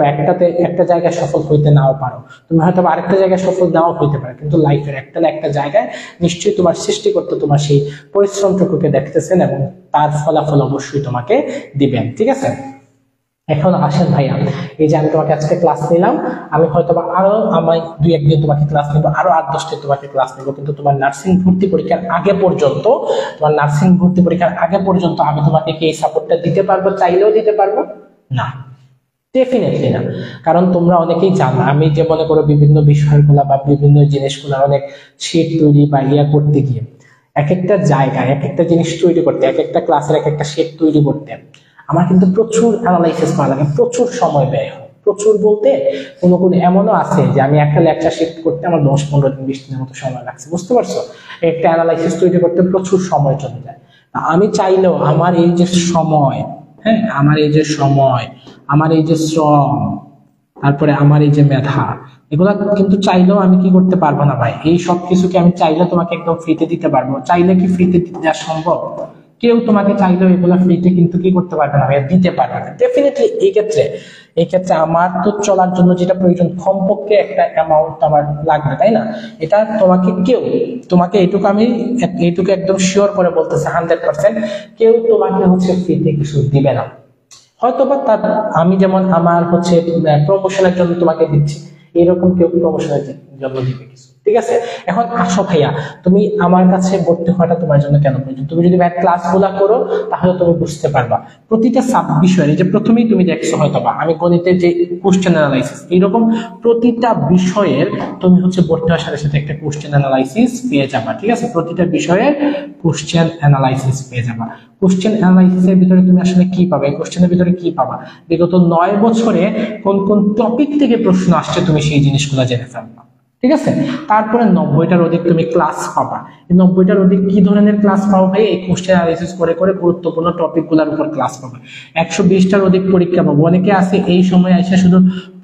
একটা জায়গায় সফল হইতে নাও পারো, তুমি হয়তো আরেকটা জায়গায় সফল নাও হইতে পারো, কিন্তু লাইফের একটা না একটা জায়গায় নিশ্চয়ই তোমার সৃষ্টিকর্তা তোমার সেই পরিশ্রমটুকুকে দেখতেছেন এবং তার ফলাফল অবশ্যই তোমাকে দিবেন। ঠিক আছে, এখন আসেন ভাইয়া, এই যে আমি তোমাকে আজকে ক্লাস নিলাম, আমি হয়তো আরো আমি 2-1 দিন তোমাকে ক্লাস নিবো, আরো 8-10 দিন তোমাকে ক্লাস নিবো, কিন্তু তোমার নার্সিং ভর্তি পরীক্ষার আগে পর্যন্ত আমি তোমাকে কি এই সাপোর্টটা দিতে পারবো? চাইলেও দিতে পারবো না, ডেফিনেটলি না। কারণ তোমরা অনেকেই জানো, আমি যে মনে করো বিভিন্ন বিষয়গুলা বা বিভিন্ন জিনিসগুলো অনেক শিট তৈরি বা করতে গিয়ে এক একটা জায়গায় এক একটা জিনিস তৈরি করতে, এক একটা ক্লাসের এক একটা শিট তৈরি করতে আমার কিন্তু প্রচুর অ্যানালাইসিস করা লাগে, প্রচুর সময় ব্যয় হয়। প্রচুর বলতে কোনো এমনও আছে যে আমি একটা লেকচার শিফট করতে আমার 10-15 দিন 20 দিনের মতো সময় লাগছে, বুঝতে পারছো? একটা অ্যানালাইসিস তৈরি করতে প্রচুর সময় চলে যায়। আমি চাইলেও আমার এই যে সময়, আমার এই যে সময়, আমার এই যে শ্রম, তারপরে আমার এই যে মেধা, এগুলা কিন্তু চাইলেও আমি কি করতে পারবো না ভাই। এই সব কিছুকে আমি চাইলে তোমাকে একদম ফ্রিতে দিতে পারবো? চাইলে কি ফ্রিতে দিতে দেওয়া সম্ভব? কেউ তোমাকে চাইলেও এগুলা ফ্রিতে কিন্তু কি করতে পারবে না, দিতে পারবে না। ডেফিনেটলি এই ক্ষেত্রে আমার তো চলার জন্য যেটা প্রয়োজন কমপক্ষে একটা অ্যামাউন্ট আমার লাগবে, তাই না? এটা তোমাকে এইটুকু একদম শিওর করে বলতেছে 100%, কেউ তোমাকে ফ্রিতে কিছু দিবে না। হয়তোবা আমি যেমন আমার প্রমোশনের জন্য তোমাকে দিচ্ছি, এরকম কেউ প্রমোশনের জন্য দিবে কিছু। ঠিক আছে, এখন আসো ভাইয়া, তুমি আমার কাছে ভর্তি হওয়াটা তোমার জন্য কেন প্রয়োজন? তুমি যদি ক্লাস গুলা করো তাহলে তুমি বুঝতে পারবা প্রতিটা সাব বিষয়ের, যে প্রথমেই তুমি দেখছো হয়তোবা আমি গণিতের যে কোশ্চেন অ্যানালাইসিস, এইরকম প্রতিটা বিষয়ের তুমি ভর্তি হওয়ার সাথে সাথে একটা কোশ্চেন অ্যানালাইসিস পেয়ে যাবা। ঠিক আছে, প্রতিটা বিষয়ের কোশ্চেন অ্যানালাইসিস পেয়ে যাবা। কোশ্চেন অ্যানালাইসিসের ভিতরে তুমি আসলে কি পাবে, এই কোশ্চেনের ভিতরে কি পাবা, বিগত 9 বছরে কোন কোন টপিক থেকে প্রশ্ন আসছে তুমি সেই জিনিসগুলো জেনে ফেলবা। ঠিক আছে, তারপরে 90টার অধিক তুমি ক্লাস পাবা। এই 90টার অধিক কি ধরনের ক্লাস পাবো ভাই? এই কোশ্চেন অ্যানালাইসিস করে করে গুরুত্বপূর্ণ টপিক গুলোর উপর ক্লাস পাবে। 120টার অধিক পরীক্ষা পাবো। অনেকে আছে এই সময় এসে শুধু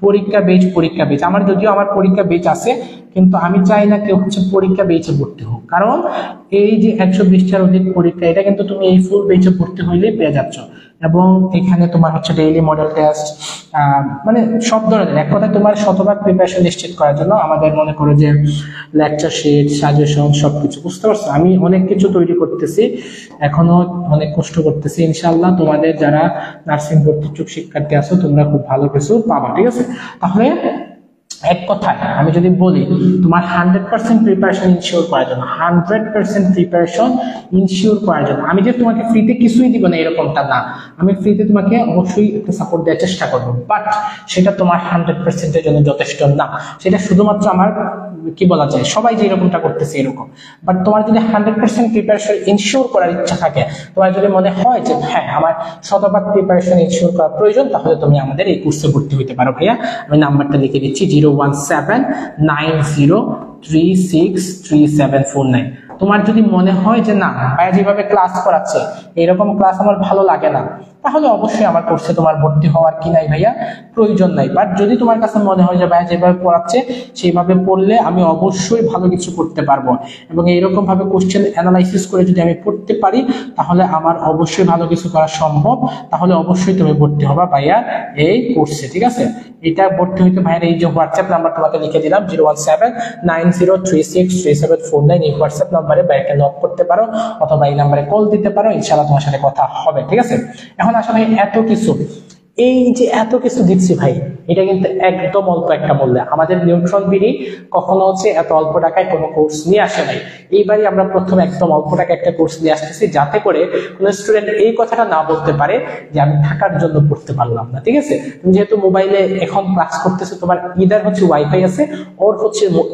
পরীক্ষা বেচ। আমার যদিও আমার পরীক্ষা বেচ আছে, কিন্তু আমি চাই না কেউ পরীক্ষা বেচে ভর্তি হোক, কারণ এই যে 120টার অধিক পরীক্ষা, এটা কিন্তু তুমি এই ফুল বেচে ভর্তি হইলেই পেয়ে যাচ্ছ। এবং এখানে তোমার ডেইলি মডেল টেস্ট, মানে সব ধরনের, এক কথায় তোমার শতভাগ প্রিপারেশন নিশ্চিত করার জন্য আমাদের মনে করো যে লেকচার শিট, সাজেশন সবকিছু, বুঝতে পারছো? আমি অনেক কিছু তৈরি করতেছি, এখনো অনেক কষ্ট করতেছি। ইনশাআল্লাহ তোমাদের যারা নার্সিং ভর্তি ইচ্ছুক শিক্ষার্থী আছো, তোমরা খুব ভালো কিছু পাবা। ঠিক আছে, তাহলে এক কথায় আমি যদি বলি, তোমার 100% প্রিপারেশন ইনশিওর করার জন্য, 100% প্রিপারেশন ইনশিওর করার জন্য আমি যে তোমাকে ফ্রিতে কিছুই দিব না এরকমটা না, আমি ফ্রিতে তোমাকে অবশ্যই একটা সাপোর্ট দেওয়ার চেষ্টা করবো, বাট সেটা তোমার 100%-এর জন্য যথেষ্ট না। সেটা শুধুমাত্র আমার কি বলা যায়, সবাই যে এরকমটা করতেছে এরকম, বাট তোমার যদি 100% প্রিপারেশন ইনশিওর করার ইচ্ছা থাকে, তোমার যদি মনে হয় যে হ্যাঁ আমার শতভাগ প্রিপারেশন ইনশিওর করা প্রয়োজন, তাহলে তুমি আমাদের এই কোর্সে ভর্তি হতে পারো। ভাইয়া আমি নাম্বারটা লিখে দিচ্ছি, 01790363749। তোমার যদি মনে হয় যে না ভাইয়া যেভাবে ক্লাস করাচ্ছে এরকম ক্লাস আমার ভালো লাগে না, তাহলে অবশ্যই আমার কোর্সে তোমার ভর্তি হওয়ার কি নাই ভাইয়া, প্রয়োজন নাই। বাট যদি তোমার কাছে মনে হয় যে ভাইয়া যেভাবে পড়াচ্ছে সেইভাবে পড়লে আমি অবশ্যই ভালো কিছু করতে পারবো, এবং এইরকম ভাবে কোশ্চেন অ্যানালাইসিস করে যদি আমি পড়তে পারি, তাহলে আমার অবশ্যই ভালো কিছু করা সম্ভব, তাহলে অবশ্যই তুমি ভর্তি হবা ভাইয়া এই কোর্সে। ঠিক আছে, এটা ভর্তি হইতে ভাইয়ের এই যে হোয়াটসঅ্যাপ নাম্বার তোমাকে লিখে দিলাম, 01790363749, এই হোয়াটসঅ্যাপ নাম্বারে ভাইয়াকে নক করতে পারো, অথবা এই নাম্বারে কল দিতে পারো, ইনশাআল্লাহ তোমার সাথে কথা হবে। ঠিক আছে, এখন আসলে এই যে এত কিছু দিচ্ছি ভাই, এটা কিন্তু একদম অল্প একটা মূল্যে। আমাদের নিউট্রন বিডি কখনো এত অল্প টাকায় কোনো কোর্স নিয়ে আসে নাই। এইবারই আমরা প্রথমে একদম অল্প টাকা একটা কোর্স নিয়ে আসতেছি, যাতে করে কোনো স্টুডেন্ট এই কথাটা না বলতে পারে যে আমি টাকার জন্য পড়তে পারলাম না। ঠিক আছে, তুমি যেহেতু মোবাইলে এখন ক্লাস করতেছো, তোমার ইদার ওয়াইফাই আছে, ওর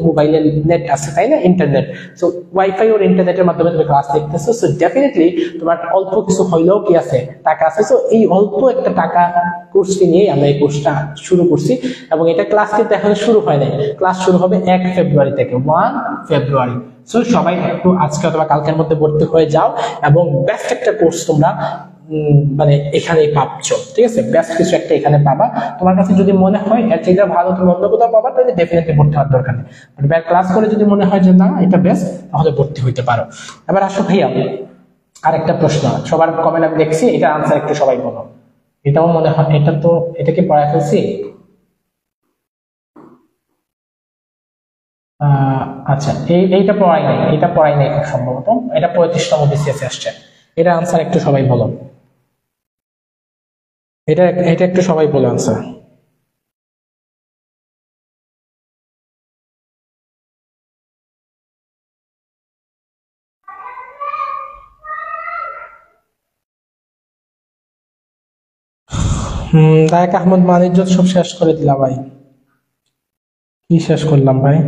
মোবাইলে নেট আছে, তাই না, ইন্টারনেট। সো ওয়াইফাই ওর ইন্টারনেটের মাধ্যমে তুমি ক্লাস দেখতেছো, সো ডেফিনেটলি তোমার অল্প কিছু হইলেও কি আছে, টাকা আছে। সো এই অল্প একটা টাকা কোর্সকে নিয়ে আমরা এই কোর্সটা শুরু করছি, এবং এটা ক্লাস কিন্তু এখনো শুরু হয় নাই। ক্লাস শুরু হবে 1 ফেব্রুয়ারি থেকে, 1 ফেব্রুয়ারি। সো সবাই একটু আজকে অথবা কালকের মধ্যে ভর্তি হয়ে যাও, এবং বেস্ট একটা কোর্স তোমরা মানে এখানেই পাচ্ছ। ঠিক আছে, বেস্ট কিছু একটা এখানে পাবা। তোমার কাছে যদি মনে হয় এর থেকে ভালো তুমি অন্য কোথাও পাবা, তাহলে ডেফিনেটলি ভর্তি হওয়ার দরকার নেই। ক্লাস করে যদি মনে হয় যে না এটা বেস্ট, তাহলে ভর্তি হইতে পারো। এবার আসো ভাইয়া, আরেকটা প্রশ্ন সবার কমেন্ট আমি দেখছি, এটা আনসার একটু সবাই বলো। এটাও মনে হয়, এটা কি পড়ায় ফেলছি? আচ্ছা, এইটা পড়াই নাই খুব সম্ভবত। এটা 35তম বিসিএস আসছে। এটা আনসার একটু সবাই বলো, এটা এটা একটু সবাই বলো আনসার। লায়েক আহমদ মানিজ্জত সব শেষ করে দিলাম ভাই। কি শেষ করলাম ভাই?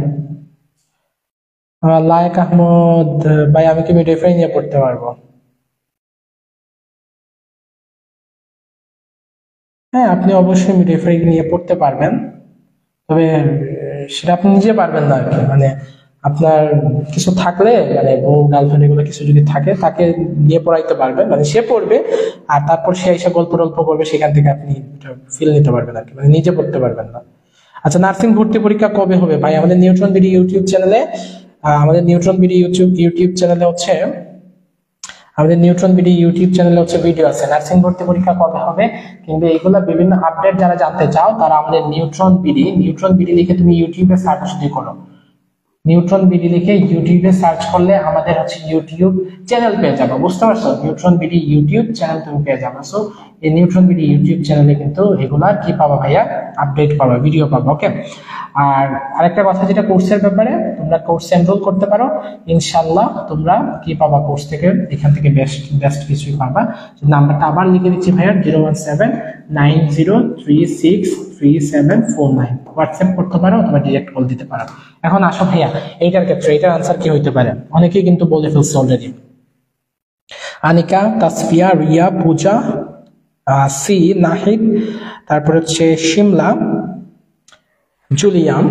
লায়েক আহমদ ভাই, আমি কি মিডওয়াইফারি নিয়ে পড়তে পারবো? হ্যাঁ, আপনি অবশ্যই মিডওয়াইফারি নিয়ে পড়তে পারবেন, তবে সেটা আপনি নিজে পারবেন না আর কি। মানে আপনার কিছু থাকলে, মানে বউ গার্লফ্রেন্ড এগুলো কিছু যদি থাকে, তাকে নিয়ে পড়াইতে পারবেন, মানে সে পড়বে আর তারপর সে এসে গল্প টল্প করবে, সেখান থেকে আপনি ফিল নিতে পারবেন আর কি, মানে নিজে পড়তে পারবেন না। আচ্ছা, নার্সিং ভর্তি পরীক্ষা কবে হবে ভাই? আমাদের নিউট্রন বিডি ইউটিউব চ্যানেলে, ভিডিও আছে নার্সিং ভর্তি পরীক্ষা কবে হবে, কিন্তু এইগুলা বিভিন্ন আপডেট যারা জানতে চাও তারা আমাদের নিউট্রন বিডি লিখে তুমি ইউটিউবে সার্চ যদি করো, নিউট্রন বিডি লিখে ইউটিউবে সার্চ করলে আমাদের হচ্ছে ইউটিউব চ্যানেল পেয়ে যাবে, বুঝতে পারছো? নিউট্রন বিডি ইউটিউব চ্যানেল তুমি পেয়ে যাবে। সো এই নিউট্রন বিডি ইউটিউব চ্যানেলে কিন্তু এগুলা কি পাবা ভাইয়া, আপডেট পাবা, ভিডিও পাবা। ওকে, আর আরেকটা কথা, যেটা কোর্সের ব্যাপারে, তোমরা কোর্সে এনরোল করতে পারো, ইনশাল্লাহ তোমরা কি পাবা কোর্স থেকে, এখান থেকে বেস্ট বেস্ট কিছুই পাবা। নাম্বারটা আবার লিখে দিচ্ছি ভাইয়া, 01790363749। হোয়াটসঅ্যাপ করতে পারো অথবা ডিরেক্ট কল দিতে পারো। এখন আসো ভাইয়া, এইটার ক্ষেত্রে এটার আনসার কি হইতে পারে? অনেকেই কিন্তু বলে ফেলছে অলরেডি। আনিকা, তাসফিয়া, রিয়া, পূজা, সি, নাহিদ, তারপর হচ্ছে শিমলা, জুলিয়াম।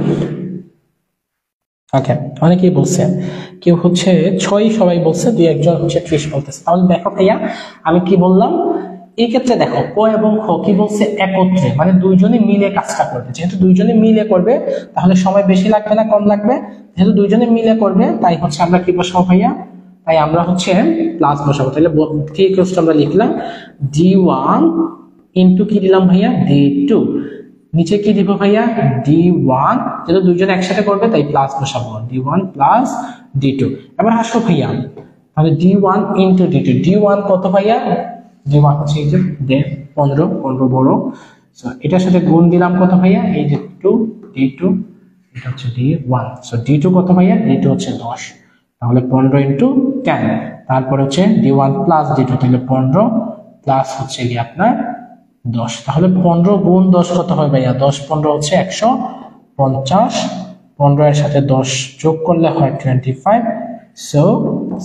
ওকে, অনেকেই বলছে, কেউ হচ্ছে 6 সবাই বলছে, 2-1 হচ্ছে 30 বলতেছে। তাহলে দেখো ভাইয়া, আমি কি বললাম এই ক্ষেত্রে, দেখো ক এবং খ কি বলছে, একত্রে, মানে দুইজনে মিলে কাজটা করবে। যেহেতু দুইজনে মিলে করবে তাহলে সময় বেশি লাগবে না কম লাগবে? যেহেতু দুইজনে মিলে করবে তাই হচ্ছে আমরা কি বসাবো ভাইয়া, তাই আমরা হচ্ছে প্লাস বসাবো। তাহলে কি ইকুয়ালস আমরা লিখলাম d1 ইন্টু কি দিলাম ভাইয়া, d2, নিচে কি দিব ভাইয়া, d1, যেহেতু দুইজন একসাথে করবে তাই প্লাস বসাবো, d1 প্লাস d2। এবার আসো ভাইয়া, তাহলে d1 ইন্টু d2, d1 কত ভাইয়া, d1 হচ্ছে এই যে 15 বড়, এটার সাথে গুণ দিলাম কত ভাইয়া, এই যে 2, d2, এটা হচ্ছে d1। সো d2 কত ভাইয়া, d2 হচ্ছে 10, তাহলে 15 ইন্টু 10, তারপর হচ্ছে d1 প্লাস d2, তাহলে 15 প্লাস হচ্ছে কি আপনার 10, তাহলে 15 গুণ 10 কত হয় ভাইয়া, 10 15 হচ্ছে 150, 15 এর সাথে 10 যোগ করলে হয় 25। So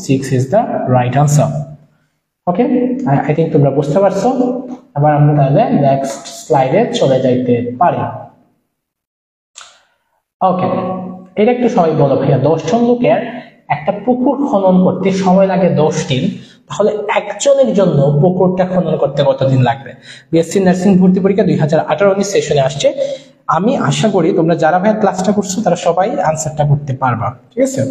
6 is the right answer. Okay, I think তোমরা বুঝতে পারছো। এবার আমরা তাহলে নেক্সট স্লাইডে চলে যাইতে পারি। ওকে, এটা একটু সবাই বলো ভাইয়া, 10 জন লোকের একটা পুকুর খনন করতে সময় লাগে 10 দিন, তাহলে একজনের জন্য পুকুরটা খনন করতে কতদিন লাগবে? বিএসসি নার্সিং ভর্তি পরীক্ষা 2018-19 সেশনে আসছে। আমি আশা করি তোমরা যারা ভাইয়া ক্লাসটা করছো তারা সবাই আনসারটা করতে পারবা, ঠিক আছে?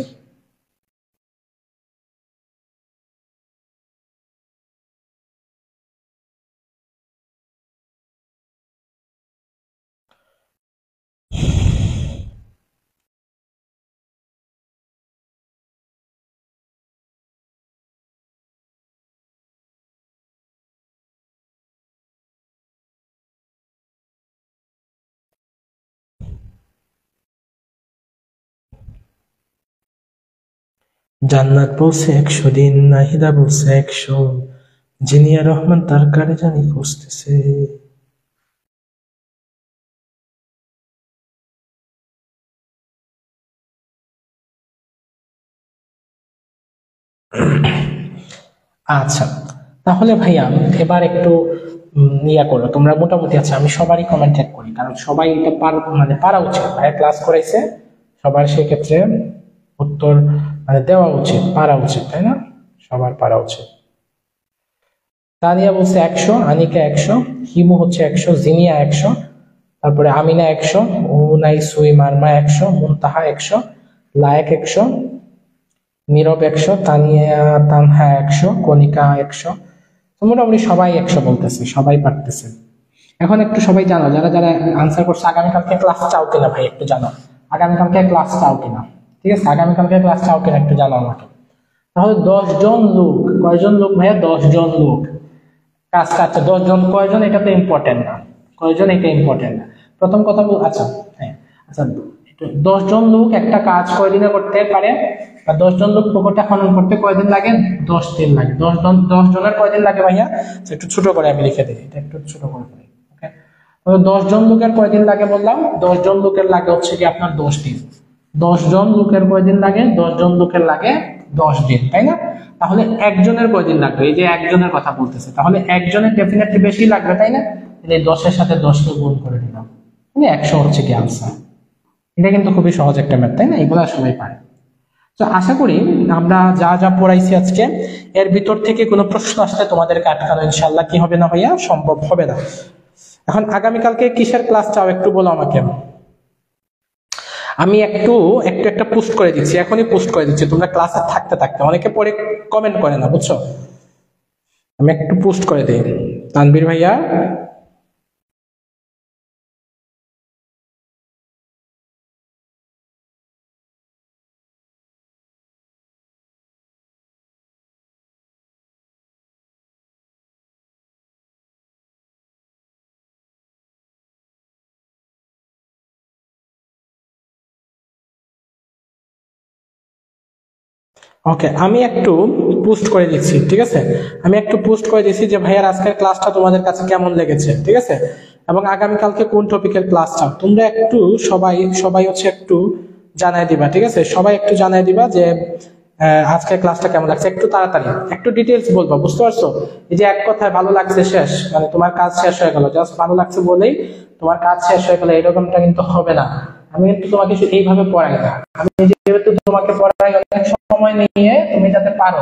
জান্নাত বলছে 100 দিন, নাহিদা বলছে 100, জিনিয়া রহমান তার কারে জানি খুঁজতেছে। আচ্ছা, তাহলে ভাইয়া এবার একটু ইয়া করো তোমরা, মোটামুটি। আচ্ছা, আমি সবারই কমেন্ট চেক করি, কারণ সবাই এটা মানে পারা উচিত, ভাইয়া ক্লাস করাইছে, সবার সেক্ষেত্রে উত্তর মানে দেওয়া উচিত, পারা উচিত, তাই না? সবার পারা উচিত। তানিয়া বলছে 100, আনিকা 100, হিমু হচ্ছে 100, জিনিয়া 100, তারপরে আমিনা 100, উনাই সুই মারমা 100, মুনতাহা 100, লায়েক 100, নীরব 100, তানিয়া তানহা 100, কনিকা 100, মোটামুটি সবাই 100 বলতেছে, সবাই পারতেছে। এখন একটু সবাই জানো, যারা যারা আনসার করছে, আগামীকালকে ক্লাস চাও কিনা ভাই একটু জানো, আগামীকালকে ক্লাস চাও কিনা, ঠিক আছে, আগামীকালকে ক্লাস চাও কিনা একটু জানো আমাকে। তাহলে 10 জন লোক, কয়জন লোক ভাইয়া? 10 জন লোক কাজ কাটছে। 10 জন কয়জন এটা তো ইম্পর্টেন্ট না, কয়জন এটা ইম্পর্টেন্ট না। প্রথম কথা আচ্ছা হ্যাঁ, আচ্ছা 10 জন লোক একটা কাজ কয়দিনে করতে পারে, বা 10 জন লোক পুকুরটা খনন করতে কয়দিন লাগে? 10 দিন লাগে। 10 জনের কয়দিন লাগে ভাইয়া? একটু ছোট করে আমি লিখে দিই, এটা একটু ছোট করে দিই। ওকে, 10 জন লোকের কয়দিন লাগে বললাম? 10 জন লোকের লাগে হচ্ছে কি আপনার 10 দিন। 10 জন লোকের কয়দিন লাগে? 10 জন লোকের লাগে 10 দিন, তাই না? তাহলে একজনের কয়দিন লাগবে? এই যে একজনের কথা বলতেছে, তাহলে একজনের ডেফিনেটলি বেশি লাগবে, তাই না? এই 10-এর সাথে 10 কে গুণ করে দিলাম, 100 হচ্ছে কি আনসার। এটা কিন্তু খুবই সহজ একটা ম্যাথ, তাই না? এগুলো সবাই পারে। তো আশা করি আমরা যা যা পড়াইছি আজকে, এর ভিতর থেকে কোনো প্রশ্ন আসলে তোমাদেরকে আটকানো ইনশাল্লাহ কি হবে না ভাইয়া? সম্ভব হবে না। এখন আগামীকালকে কিসের ক্লাস চাও একটু বলো আমাকে। আমি একটা পোস্ট করে দিচ্ছি, এখনই পোস্ট করে দিচ্ছি, তোমরা ক্লাসে থাকতে থাকতে, অনেকে পরে কমেন্ট করে না, বুঝছো? আমি একটু পোস্ট করে দিই। তানভীর ভাইয়া, ওকে, আমি একটু পোস্ট করে দিচ্ছি, ঠিক আছে? আমি একটু পোস্ট করে দিচ্ছি যে ভাইয়ার আজকের ক্লাসটা তোমাদের কাছে কেমন লেগেছে, ঠিক আছে? এবং আগামীকালকে কোন টপিকের ক্লাস চাও তোমরা একটু সবাই হচ্ছে একটু জানাই দিবা, ঠিক আছে? সবাই একটু জানাই দিবা যে আজকের ক্লাসটা কেমন লাগছে, একটু তাড়াতাড়ি একটু ডিটেলস বলবা, বুঝতে পারছো? এই যে এক কথায় ভালো লাগছে শেষ, মানে তোমার কাজ শেষ হয়ে গেল, জাস্ট ভালো লাগছে বলেই তোমার কাজ শেষ হয়ে গেল, এরকমটা কিন্তু হবে না। আমি কিন্তু তোমাকে এইভাবে পড়াই না, আমি যেহেতু তোমাকে পড়াই অনেক সময় নিয়ে তুমি যাতে পারো,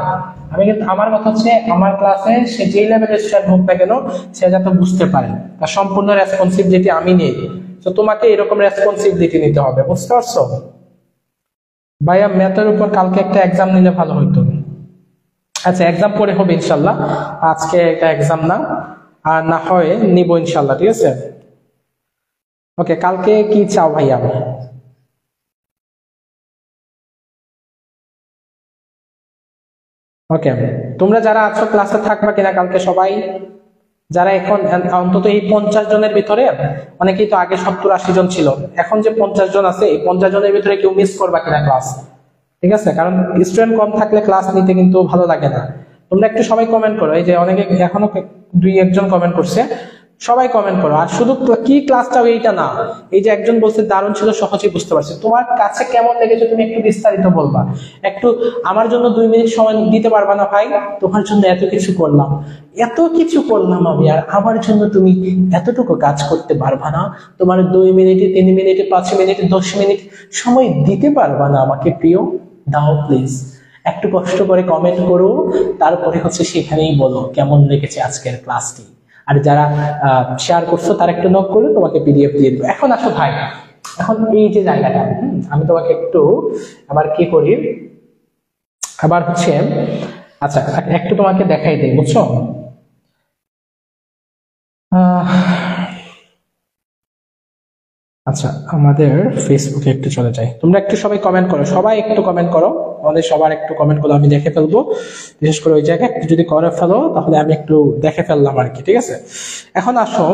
আমি কিন্তু আমার কথা হচ্ছে আমার ক্লাসে সে যে লেভেলের স্টুডেন্ট হোক না কেন সে যাতে বুঝতে পারে, তার সম্পূর্ণ রেসপন্সিবিলিটি আমি নিই। তো তোমাকে এরকম রেসপন্সিবিলিটি নিতে হবে, বুঝতে পারছো? ভাইয়া ম্যাথের উপর কালকে একটা এক্সাম নিলে ভালো হইতো। আচ্ছা, এক্সাম পরে হবে ইনশাল্লাহ, আজকে একটা এক্সাম না, আর না হয় নিব ইনশাল্লাহ, ঠিক আছে? ওকে, কালকে কি চাও ভাইয়া? ওকে, তোমরা যারা আছো ক্লাসে থাকবা কিনা কালকে সবাই? যারা এখন অন্তত এই 50 জনের ভিতরে, অনেকেই তো আগে 70-80 জন ছিল, এখন যে 50 জন আছে, এই 50 জনের ভিতরে কেউ মিস করবা কিনা ক্লাস, ঠিক আছে? কারণ স্টুডেন্ট কম থাকলে ক্লাস নিতে কিন্তু ভালো লাগে না। তোমরা একটু সবাই কমেন্ট করো, এই যে অনেকে এখনো 2-1 জন কমেন্ট করছে, সবাই কমেন্ট করো। আর শুধু কি ক্লাসটাও এইটা না, এই যে একজন বলছে দারুণ ছিল, সহজেই বুঝতে পারছি, তোমার কাছে কেমন লেগেছে তুমি একটু বিস্তারিত বলবা। একটু আমার জন্য 2 মিনিট সময় দিতে পারবা না ভাই? তোমার জন্য এত কিছু করলাম, আমি, আর আমার জন্য তুমি এতটুকু কাজ করতে পারবা না? তোমার 2 মিনিটে, 3 মিনিটে, 5 মিনিটে, 10 মিনিট সময় দিতে পারবা না আমাকে? প্রিয়, দাও প্লিজ, একটু কষ্ট করে কমেন্ট করো, তারপরে হচ্ছে সেখানেই বলো কেমন লেগেছে আজকের ক্লাসটি। আর যারা শেয়ার করছো তারা একটু নক করে তোমাকে পিডিএফ দিয়ে দেবো। এখন আসো ভাই, এখন এই যে জায়গাটা, আমি তোমাকে একটু আবার কি করি, আবার হচ্ছে আচ্ছা একটু তোমাকে দেখাই দিই, বুঝছো? আচ্ছা, আমাদের ফেসবুকে একটু চলে যাই, তোমরা একটু সবাই কমেন্ট করো, সবাই একটু কমেন্ট করো, আমাদের সবার একটু কমেন্ট গুলো আমি দেখে ফেলবো, বিশেষ করে ওই জায়গায় একটু যদি করে ফেলো তাহলে আমি একটু দেখে ফেললাম আর কি, ঠিক আছে? এখন আসো,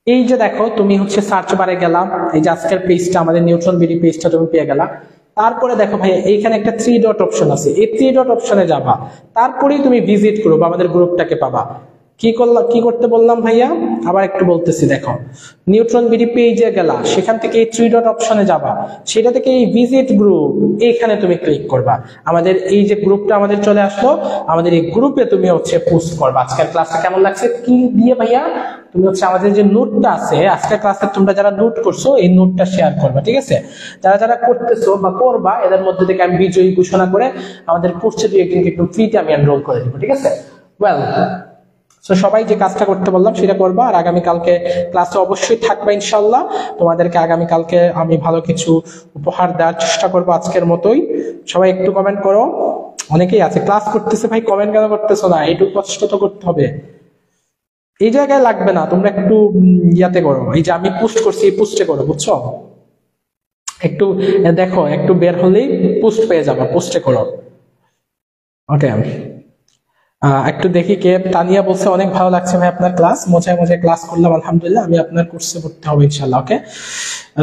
এই যে দেখো তুমি হচ্ছে সার্চ বারে গেলাম, এই যে আজকের পেজটা, আমাদের নিউট্রন বিডি পেজটা তুমি পেয়ে গেলা। তারপরে দেখো ভাই এইখানে একটা 3 ডট অপশন আছে, এই 3 ডট অপশনে যাবা, তারপরেই তুমি ভিজিট করো বা আমাদের গ্রুপটাকে পাবা। কি করতে বললাম ভাইয়া? আবার একটু বলতেছি, দেখো নিউট্রন বিডি পেজে গেলা, সেখান থেকে এই 3 ডট অপশনে যাবা, সেটা থেকে এই ভিজিট গ্রুপ, এইখানে তুমি ক্লিক করবা, আমাদের এই যে গ্রুপটা আমাদের চলে আসলো, আমাদের এই গ্রুপে তুমি হচ্ছে পোস্ট করবা আজকের ক্লাসটা কেমন লাগছে কি দিয়ে ভাইয়া, তুমি হচ্ছে আমাদের যে নোটটা আছে আজকের ক্লাসে, তোমরা যারা নোট করছো এই নোটটা শেয়ার করবা, ঠিক আছে? যারা যারা করতেছো বা করবা, এদের মধ্যে থেকে আমি বিজয়ী ঘোষণা করে আমাদের কোর্সে 2-1 দিনকে একটু ফ্রিতে আমি এনরোল করে দিব, ঠিক আছে? ওয়েল, তো সবাই যে কাজটা করতে বললাম সেটা করবা, আর আগামীকালকে ক্লাসে অবশ্যই থাকবা ইনশাল্লাহ। তোমাদেরকে আগামীকালকে আমি ভালো কিছু উপহার দেওয়ার চেষ্টা করবো আজকের মতোই। সবাই একটু কমেন্ট করো, অনেকেই আছে ক্লাস করতেছে ভাই, কমেন্ট কেন করতেছো না? একটু কষ্ট তো করতে হবে। এই জায়গায় লাগবে না, তোমরা একটু ইয়াতে করো, এই যে আমি পোস্ট করছি এই পোস্টে করো, বুঝছো? একটু দেখো, একটু বের হলেই পোস্ট পেয়ে যাবে, পোস্টে করো। ওকে, একটু দেখি কে। তানিয়া বলছে অনেক ভালো লাগছে ভাই আপনার ক্লাস, মজায় মজায় ক্লাস করলাম আলহামদুলিল্লাহ, আমি আপনার কোর্সে ভর্তি হবো ইনশাল্লাহ। ওকে,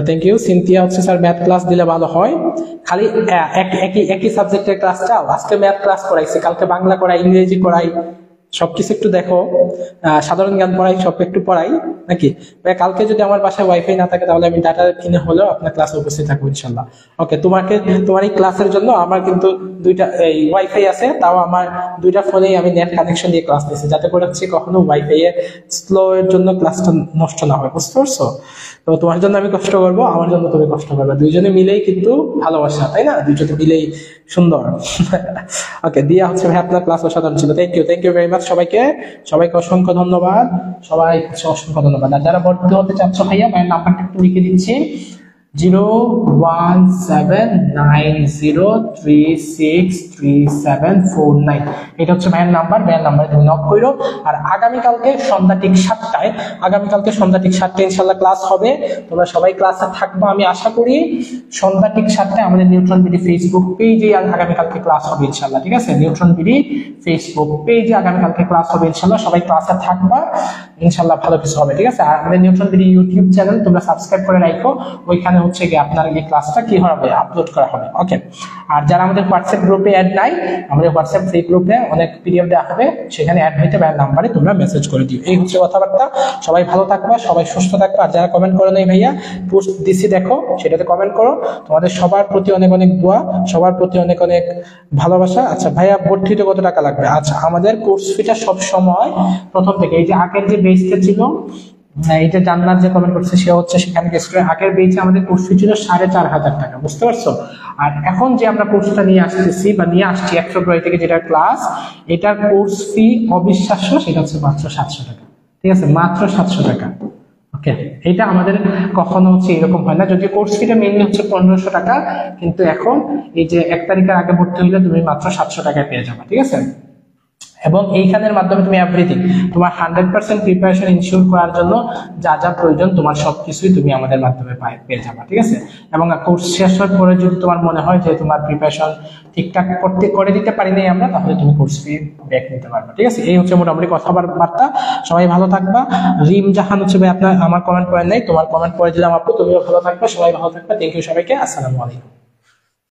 থ্যাংক ইউ। সিনথিয়া হচ্ছে স্যার ম্যাথ ক্লাস দিলে ভালো হয়, খালি একই সাবজেক্টের ক্লাস চাও? আজকে ম্যাথ ক্লাস করাইছি, কালকে বাংলা করাই, ইংরেজি করাই, সবকিছু একটু দেখো, সাধারণ জ্ঞান পড়াই, সব একটু পড়াই নাকি? কালকে যদি আমার বাসায় ওয়াইফাই না থাকে তাহলে আমি ডাটা কিনে হলেও আপনার ক্লাসে উপস্থিত থাকবো ইনশাল্লাহ। ওকে, তোমার এই ক্লাসের জন্য আমার কিন্তু দুইটা এই ওয়াইফাই আছে, তাও আমার দুইটা ফোনেই আমি নেট কানেকশন দিয়ে ক্লাস নিচ্ছি, যাতে করে হচ্ছে কখনো ওয়াইফাই এর স্লো এর জন্য ক্লাসটা নষ্ট না হয়, বুঝতে পারছো? তো তোমার জন্য আমি কষ্ট করবো, আমার জন্য তুমি কষ্ট করবে, দুইজনে মিলেই কিন্তু ভালোবাসা, তাই না? দুইজনে মিলেই সুন্দর। ওকে, দিয়া হচ্ছে ভাই আপনার ক্লাস অসাধারণ ছিল, থ্যাংক ইউ ভেরি মাচ সবাইকে অসংখ্য ধন্যবাদ, সবাই অসংখ্য ধন্যবাদ। আর যারা ভর্তি হতে চাচ্ছ ভাইয়া, ভাইয়ের নাম্বারটা একটু লিখে দিচ্ছি, 01790363749। এটা হচ্ছে ভাইয়ের নাম্বার, ভাইয়ের নাম্বারে তুমি নক করো। আর আগামীকালকে সন্ধ্যা ঠিক 7টায় ইনশাল্লাহ ক্লাস হবে, তোমরা সবাই ক্লাসে থাকবো আমি আশা করি। সন্ধ্যা ঠিক 7টায় আমাদের নিউট্রন বিডি ফেসবুক পেজে আগামীকালকে ক্লাস হবে ইনশাল্লাহ, ঠিক আছে? নিউট্রন বিডি ফেসবুক পেজে আগামীকালকে ক্লাস হবে ইনশাল্লাহ, সবাই ক্লাসে থাকবা ইনশাল্লাহ, ভালো কিছু হবে, ঠিক আছে? আর আমাদের নিউট্রন বিডি ইউটিউব চ্যানেল তোমরা সাবস্ক্রাইব করে রাখো, ওইখানে হচ্ছে কি আপনার এই ক্লাসটা কি হবে, আপলোড করা হবে। ওকে, আর যারা আমাদের হোয়াটসঅ্যাপ গ্রুপে অ্যাড নাই, আমাদের হোয়াটসঅ্যাপ ফ্রি গ্রুপে অনেক পিডিএফ দেওয়া হবে, সেখানে অ্যাড হইতে ভাইয়ের নাম্বারে তোমরা মেসেজ করে দিও। এই হচ্ছে কথাবার্তা, সবাই ভালো থাকবা, সবাই সুস্থ থাকবা। আর যারা কমেন্ট করো নাই ভাইয়া, পোস্ট দিছি দেখো, সেটাতে কমেন্ট করো। তোমাদের সবার প্রতি অনেক অনেক দোয়া, সবার প্রতি অনেক অনেক ভালোবাসা। আচ্ছা ভাইয়া, ভর্তিতে কত টাকা লাগবে? আচ্ছা, আমাদের কোর্স ফিটা সব সময় প্রথম থেকে, এই যে আগের যে বেসটা ছিল, এই যে জান্নাত যে কমেন্ট করছে, সে হচ্ছে সেখানে আগের বেচে আমাদের কোর্স ফি ছিল 4,500 টাকা, বুঝতে পারছো? আর এখন যে আমরা কোর্সটা নিয়ে আসতেছি বা নিয়ে আসছি 1 ফেব্রুয়ারি থেকে, যেটা ক্লাস, এটার কোর্স ফি অবিশ্বাস্য, সেটা হচ্ছে মাত্র 700 টাকা, ঠিক আছে? মাত্র 700 টাকা। ওকে, এটা আমাদের কখনো হচ্ছে এরকম হয় না, যদি কোর্স ফিটা মেইনলি হচ্ছে 1500 টাকা, কিন্তু এখন এই যে 1 তারিখের আগে ভর্তি হইলে তুমি মাত্র 700 টাকায় পেয়ে যাবে, ঠিক আছে? এবং এইখানের মাধ্যমে তুমি এভরিথিং, তোমার 100% প্রিপারেশন ইনশিওর করার জন্য যা যা প্রয়োজন তোমার সবকিছুই তুমি আমাদের মাধ্যমে পেয়ে যাবে, ঠিক আছে? এবং কোর্স শেষ হওয়ার পরে যদি তোমার মনে হয় যে তোমার প্রিপারেশন ঠিকঠাক করে দিতে পারি নাই আমরা, তাহলে তুমি কোর্স ফি ব্যাক নিতে পারবে, ঠিক আছে? এই হচ্ছে মোটামুটি কথাবার্তা, সবাই ভালো থাকবা। রিম জাহান হচ্ছে ভাই আপনার, আমার কমেন্ট পড়েন নাই, তোমার কমেন্ট পড়ে দিলাম আপু, তুমিও ভালো থাকবে, সবাই ভালো থাকবে। থ্যাংক ইউ সবাইকে, আসসালামু আলাইকুম।